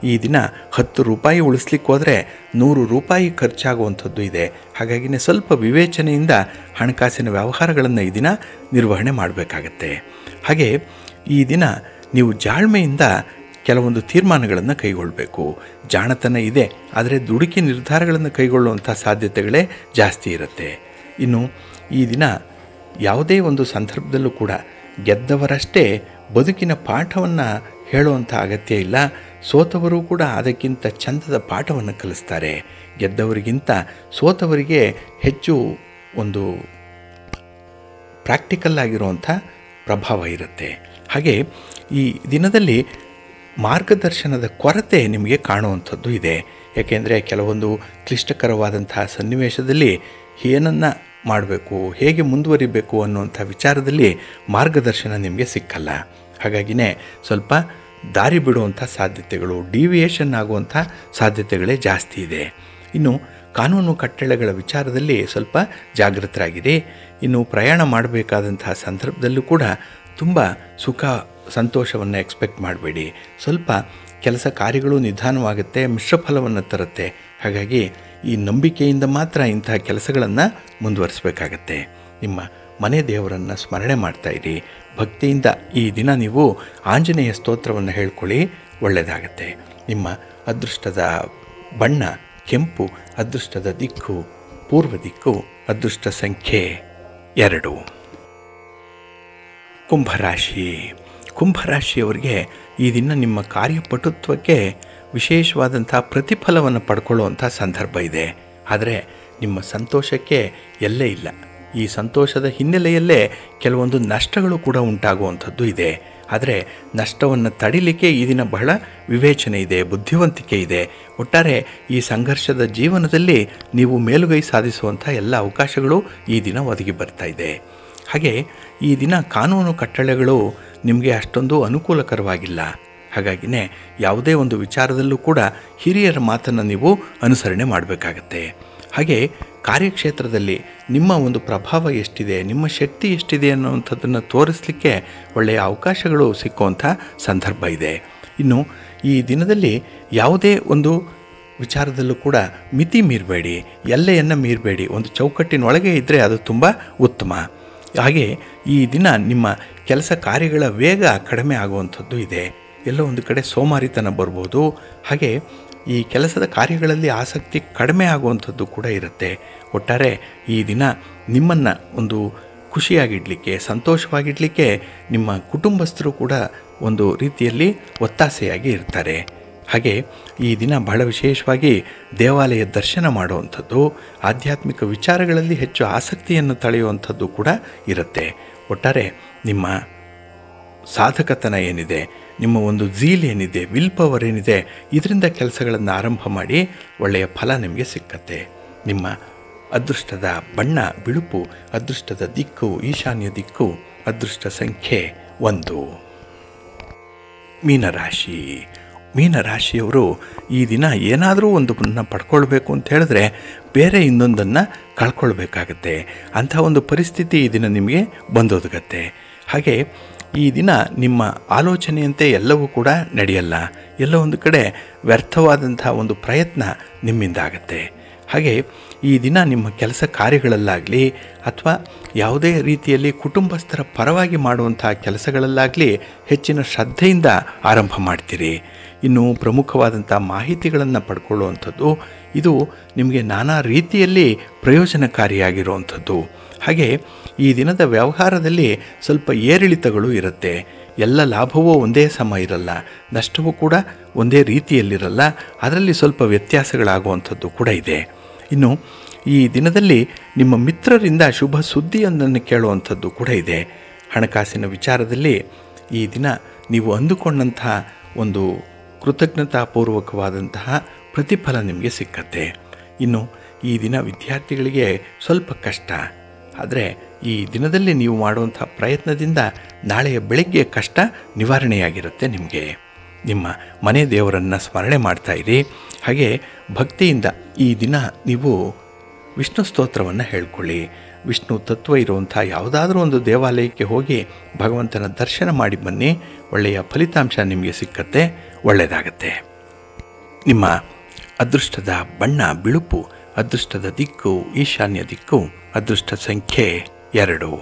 ಈ ದಿನ 10 ರೂಪಾಯಿ ಉಳಿಸ್ಲಿಕ್ಕೆ ಹೋದರೆ 100 ರೂಪಾಯಿ ಖರ್ಚಾಗುವಂಥದ್ದು ಇದೆ. ಹಾಗಾಗಿನೇ ಸ್ವಲ್ಪ ವಿವೇಚನೆಯಿಂದ ಹಣಕಾಸಿನ ವ್ಯವಹಾರಗಳನ್ನು ಈ ದಿನ ನಿರ್ವಹಣೆ ಮಾಡಬೇಕಾಗತ್ತೆ. ಹಾಗೆ ಈ ದಿನ ನೀವು ಜಾಣ್ಮೆಯಿಂದ ಕೆಲವೊಂದು ತೀರ್ಮಾನಗಳನ್ನು ಕೈಗೊಳ್ಳಬೇಕು. ಜಾಣತನ ಇದೆ, ಆದರೆ ದುಡುಕಿ ನಿರ್ಧಾರಗಳನ್ನು ಕೈಗೊಳ್ಳುವಂಥ ಸಾಧ್ಯತೆಗಳೇ ಜಾಸ್ತಿ ಇರುತ್ತೆ. ಇನ್ನು ಈ ದಿನ ಯಾವುದೇ ಒಂದು ಸಂದರ್ಭದಲ್ಲೂ ಕೂಡ ಗೆದ್ದವರಷ್ಟೇ ಬದುಕಿನ ಪಾಠವನ್ನು ಹೇಳುವಂಥ ಅಗತ್ಯ ಇಲ್ಲ. ಸೋತವರು ಕೂಡ ಅದಕ್ಕಿಂತ ಚಂದದ ಪಾಠವನ್ನು ಕಲಿಸ್ತಾರೆ. ಗೆದ್ದವರಿಗಿಂತ ಸೋತವರಿಗೆ ಹೆಚ್ಚು ಒಂದು ಪ್ರಾಕ್ಟಿಕಲ್ ಆಗಿರುವಂಥ ಪ್ರಭಾವ ಇರುತ್ತೆ. ಹಾಗೆ ಈ ದಿನದಲ್ಲಿ ಮಾರ್ಗದರ್ಶನದ ಕೊರತೆ ನಿಮಗೆ ಕಾಣುವಂಥದ್ದು ಇದೆ. ಯಾಕೆಂದರೆ ಕೆಲವೊಂದು ಕ್ಲಿಷ್ಟಕರವಾದಂತಹ ಸನ್ನಿವೇಶದಲ್ಲಿ ಏನನ್ನು ಮಾಡಬೇಕು, ಹೇಗೆ ಮುಂದುವರಿಬೇಕು ಅನ್ನುವಂಥ ವಿಚಾರದಲ್ಲಿ ಮಾರ್ಗದರ್ಶನ ನಿಮಗೆ ಸಿಕ್ಕಲ್ಲ. ಹಾಗಾಗಿನೇ ಸ್ವಲ್ಪ ದಾರಿ ಬಿಡುವಂಥ ಸಾಧ್ಯತೆಗಳು, ಡಿವಿಯೇಷನ್ ಆಗುವಂಥ ಸಾಧ್ಯತೆಗಳೇ ಜಾಸ್ತಿ ಇದೆ. ಇನ್ನು ಕಾನೂನು ಕಟ್ಟಳೆಗಳ ವಿಚಾರದಲ್ಲಿ ಸ್ವಲ್ಪ ಜಾಗೃತರಾಗಿದೆ. ಇನ್ನು ಪ್ರಯಾಣ ಮಾಡಬೇಕಾದಂತಹ ಸಂದರ್ಭದಲ್ಲೂ ಕೂಡ ತುಂಬ ಸುಖ ಸಂತೋಷವನ್ನು ಎಕ್ಸ್ಪೆಕ್ಟ್ ಮಾಡಬೇಡಿ. ಸ್ವಲ್ಪ ಕೆಲಸ ಕಾರ್ಯಗಳು ನಿಧಾನವಾಗುತ್ತೆ, ಮಿಶ್ರ ಫಲವನ್ನು ತರುತ್ತೆ. ಹಾಗಾಗಿ ಈ ನಂಬಿಕೆಯಿಂದ ಮಾತ್ರ ಇಂತಹ ಕೆಲಸಗಳನ್ನು ಮುಂದುವರಿಸಬೇಕಾಗತ್ತೆ. ನಿಮ್ಮ ಮನೆ ದೇವರನ್ನು ಸ್ಮರಣೆ ಮಾಡ್ತಾಯಿರಿ. ಭಕ್ತಿಯಿಂದ ಈ ದಿನ ನೀವು ಆಂಜನೇಯ ಸ್ತೋತ್ರವನ್ನು ಹೇಳ್ಕೊಳ್ಳಿ, ಒಳ್ಳೆಯದಾಗತ್ತೆ. ನಿಮ್ಮ ಅದೃಷ್ಟದ ಬಣ್ಣ ಕೆಂಪು, ಅದೃಷ್ಟದ ದಿಕ್ಕು ಪೂರ್ವ ದಿಕ್ಕು, ಅದೃಷ್ಟ ಸಂಖ್ಯೆ 2. ಕುಂಭರಾಶಿ. ಕುಂಭರಾಶಿಯವರಿಗೆ ಈ ದಿನ ನಿಮ್ಮ ಕಾರ್ಯಪಟುತ್ವಕ್ಕೆ ವಿಶೇಷವಾದಂಥ ಪ್ರತಿಫಲವನ್ನು ಪಡ್ಕೊಳ್ಳುವಂಥ ಸಂದರ್ಭ ಇದೆ. ಆದರೆ ನಿಮ್ಮ ಸಂತೋಷಕ್ಕೆ ಎಲ್ಲೇ ಇಲ್ಲ. ಈ ಸಂತೋಷದ ಹಿನ್ನೆಲೆಯಲ್ಲೇ ಕೆಲವೊಂದು ನಷ್ಟಗಳು ಕೂಡ ಉಂಟಾಗುವಂಥದ್ದು ಇದೆ. ಆದರೆ ನಷ್ಟವನ್ನು ತಡಿಲಿಕ್ಕೆ ಈ ದಿನ ಬಹಳ ವಿವೇಚನೆ ಇದೆ, ಬುದ್ಧಿವಂತಿಕೆ ಇದೆ. ಒಟ್ಟಾರೆ ಈ ಸಂಘರ್ಷದ ಜೀವನದಲ್ಲಿ ನೀವು ಮೇಲುಗೈ ಸಾಧಿಸುವಂಥ ಎಲ್ಲ ಅವಕಾಶಗಳು ಈ ದಿನ ಒದಗಿ ಬರ್ತಾ ಇದೆ. ಹಾಗೆ ಈ ದಿನ ಕಾನೂನು ಕಟ್ಟಳೆಗಳು ನಿಮಗೆ ಅಷ್ಟೊಂದು ಅನುಕೂಲಕರವಾಗಿಲ್ಲ. ಹಾಗಾಗಿನೇ ಯಾವುದೇ ಒಂದು ವಿಚಾರದಲ್ಲೂ ಕೂಡ ಹಿರಿಯರ ಮಾತನ್ನು ನೀವು ಅನುಸರಣೆ ಮಾಡಬೇಕಾಗತ್ತೆ. ಹಾಗೆ ಕಾರ್ಯಕ್ಷೇತ್ರದಲ್ಲಿ ನಿಮ್ಮ ಒಂದು ಪ್ರಭಾವ ಎಷ್ಟಿದೆ, ನಿಮ್ಮ ಶಕ್ತಿ ಎಷ್ಟಿದೆ ಅನ್ನುವಂಥದ್ದನ್ನು ತೋರಿಸಲಿಕ್ಕೆ ಒಳ್ಳೆಯ ಅವಕಾಶಗಳು ಸಿಕ್ಕುವಂಥ ಸಂದರ್ಭ ಇದೆ. ಇನ್ನು ಈ ದಿನದಲ್ಲಿ ಯಾವುದೇ ಒಂದು ವಿಚಾರದಲ್ಲೂ ಕೂಡ ಮಿತಿ ಮೀರಬೇಡಿ, ಎಲ್ಲೆಯನ್ನು ಮೀರಬೇಡಿ. ಒಂದು ಚೌಕಟ್ಟಿನೊಳಗೆ ಇದ್ದರೆ ಅದು ತುಂಬ ಉತ್ತಮ. ಹಾಗೆ ಈ ದಿನ ನಿಮ್ಮ ಕೆಲಸ ಕಾರ್ಯಗಳ ವೇಗ ಕಡಿಮೆ ಆಗುವಂಥದ್ದು ಇದೆ. ಎಲ್ಲೋ ಒಂದು ಕಡೆ ಸೋಮಾರಿತನ ಬರ್ಬೋದು. ಹಾಗೆ ಈ ಕೆಲಸದ ಕಾರ್ಯಗಳಲ್ಲಿ ಆಸಕ್ತಿ ಕಡಿಮೆ ಆಗುವಂಥದ್ದು ಕೂಡ ಇರುತ್ತೆ. ಒಟ್ಟಾರೆ ಈ ದಿನ ನಿಮ್ಮನ್ನು ಒಂದು ಖುಷಿಯಾಗಿಡಲಿಕ್ಕೆ, ಸಂತೋಷವಾಗಿಡಲಿಕ್ಕೆ ನಿಮ್ಮ ಕುಟುಂಬಸ್ಥರು ಕೂಡ ಒಂದು ರೀತಿಯಲ್ಲಿ ಒತ್ತಾಸೆಯಾಗಿ ಇರ್ತಾರೆ. ಹಾಗೆ ಈ ದಿನ ಬಹಳ ವಿಶೇಷವಾಗಿ ದೇವಾಲಯ ದರ್ಶನ ಮಾಡುವಂಥದ್ದು, ಆಧ್ಯಾತ್ಮಿಕ ವಿಚಾರಗಳಲ್ಲಿ ಹೆಚ್ಚು ಆಸಕ್ತಿಯನ್ನು ತಳೆಯುವಂಥದ್ದು ಕೂಡ ಇರುತ್ತೆ. ಒಟ್ಟಾರೆ ನಿಮ್ಮ ಸಾಧಕತನ ಏನಿದೆ, ನಿಮ್ಮ ಒಂದು ಝೀಲ್ ಏನಿದೆ, ವಿಲ್ ಪವರ್ ಏನಿದೆ, ಇದರಿಂದ ಕೆಲಸಗಳನ್ನು ಆರಂಭ ಮಾಡಿ ಒಳ್ಳೆಯ ಫಲ ನಿಮಗೆ ಸಿಕ್ಕತ್ತೆ. ನಿಮ್ಮ ಅದೃಷ್ಟದ ಬಣ್ಣ ಬಿಳುಪು, ಅದೃಷ್ಟದ ದಿಕ್ಕು ಈಶಾನ್ಯ ದಿಕ್ಕು, ಅದೃಷ್ಟ ಸಂಖ್ಯೆ 1. ಮೀನರಾಶಿ. ಮೀನರಾಶಿಯವರು ಈ ದಿನ ಏನಾದರೂ ಒಂದನ್ನು ಪಡ್ಕೊಳ್ಬೇಕು ಅಂತ ಹೇಳಿದ್ರೆ ಬೇರೆ ಇನ್ನೊಂದನ್ನು ಕಳ್ಕೊಳ್ಬೇಕಾಗತ್ತೆ. ಅಂಥ ಒಂದು ಪರಿಸ್ಥಿತಿ ಈ ದಿನ ನಿಮಗೆ ಬಂದೊದಗತ್ತೆ. ಹಾಗೆ ಈ ದಿನ ನಿಮ್ಮ ಆಲೋಚನೆಯಂತೆ ಎಲ್ಲವೂ ಕೂಡ ನಡೆಯಲ್ಲ. ಎಲ್ಲೋ ಒಂದು ಕಡೆ ವ್ಯರ್ಥವಾದಂಥ ಒಂದು ಪ್ರಯತ್ನ ನಿಮ್ಮಿಂದ ಆಗುತ್ತೆ. ಹಾಗೆ ಈ ದಿನ ನಿಮ್ಮ ಕೆಲಸ ಕಾರ್ಯಗಳಲ್ಲಾಗಲಿ ಅಥವಾ ಯಾವುದೇ ರೀತಿಯಲ್ಲಿ ಕುಟುಂಬಸ್ಥರ ಪರವಾಗಿ ಮಾಡುವಂಥ ಕೆಲಸಗಳಲ್ಲಾಗಲಿ ಹೆಚ್ಚಿನ ಶ್ರದ್ಧೆಯಿಂದ ಆರಂಭ ಮಾಡ್ತೀರಿ. ಇನ್ನು ಪ್ರಮುಖವಾದಂಥ ಮಾಹಿತಿಗಳನ್ನು ಪಡ್ಕೊಳ್ಳುವಂಥದ್ದು, ಇದು ನಿಮಗೆ ನಾನಾ ರೀತಿಯಲ್ಲಿ ಪ್ರಯೋಜನಕಾರಿಯಾಗಿರುವಂಥದ್ದು. ಹಾಗೆ ಈ ದಿನದ ವ್ಯವಹಾರದಲ್ಲಿ ಸ್ವಲ್ಪ ಏರಿಳಿತಗಳು ಇರುತ್ತೆ. ಎಲ್ಲ ಲಾಭವೂ ಒಂದೇ ಸಮ ಇರಲ್ಲ, ನಷ್ಟವೂ ಕೂಡ ಒಂದೇ ರೀತಿಯಲ್ಲಿರಲ್ಲ. ಅದರಲ್ಲಿ ಸ್ವಲ್ಪ ವ್ಯತ್ಯಾಸಗಳಾಗುವಂಥದ್ದು ಕೂಡ ಇದೆ. ಇನ್ನು ಈ ದಿನದಲ್ಲಿ ನಿಮ್ಮ ಮಿತ್ರರಿಂದ ಶುಭ ಸುದ್ದಿಯೊಂದನ್ನು ಕೇಳುವಂಥದ್ದು ಕೂಡ ಇದೆ. ಹಣಕಾಸಿನ ವಿಚಾರದಲ್ಲಿ ಈ ದಿನ ನೀವು ಅಂದುಕೊಂಡಂತಹ ಒಂದು ಕೃತಜ್ಞತಾಪೂರ್ವಕವಾದಂತಹ ಪ್ರತಿಫಲ ನಿಮಗೆ ಸಿಕ್ಕತ್ತೆ. ಇನ್ನು ಈ ದಿನ ವಿದ್ಯಾರ್ಥಿಗಳಿಗೆ ಸ್ವಲ್ಪ ಕಷ್ಟ, ಆದರೆ ಈ ದಿನದಲ್ಲಿ ನೀವು ಮಾಡುವಂಥ ಪ್ರಯತ್ನದಿಂದ ನಾಳೆಯ ಬೆಳಗ್ಗೆ ಕಷ್ಟ ನಿವಾರಣೆಯಾಗಿರುತ್ತೆ ನಿಮಗೆ. ನಿಮ್ಮ ಮನೆ ದೇವರನ್ನು ಸ್ಮರಣೆ ಮಾಡ್ತಾಯಿರಿ. ಹಾಗೆ ಭಕ್ತಿಯಿಂದ ಈ ದಿನ ನೀವು ವಿಷ್ಣು ಸ್ತೋತ್ರವನ್ನು ಹೇಳ್ಕೊಳ್ಳಿ. ವಿಷ್ಣು ತತ್ವ ಇರುವಂಥ ಯಾವುದಾದ್ರೂ ಒಂದು ದೇವಾಲಯಕ್ಕೆ ಹೋಗಿ ಭಗವಂತನ ದರ್ಶನ ಮಾಡಿ ಬನ್ನಿ. ಒಳ್ಳೆಯ ಫಲಿತಾಂಶ ನಿಮಗೆ ಸಿಕ್ಕತ್ತೆ, ಒಳ್ಳೆಯದಾಗತ್ತೆ. ನಿಮ್ಮ ಅದೃಷ್ಟದ ಬಣ್ಣ ಬಿಳುಪು, ಅದೃಷ್ಟದ ದಿಕ್ಕು ಈಶಾನ್ಯ ದಿಕ್ಕು, ಅದೃಷ್ಟ ಸಂಖ್ಯೆ 2.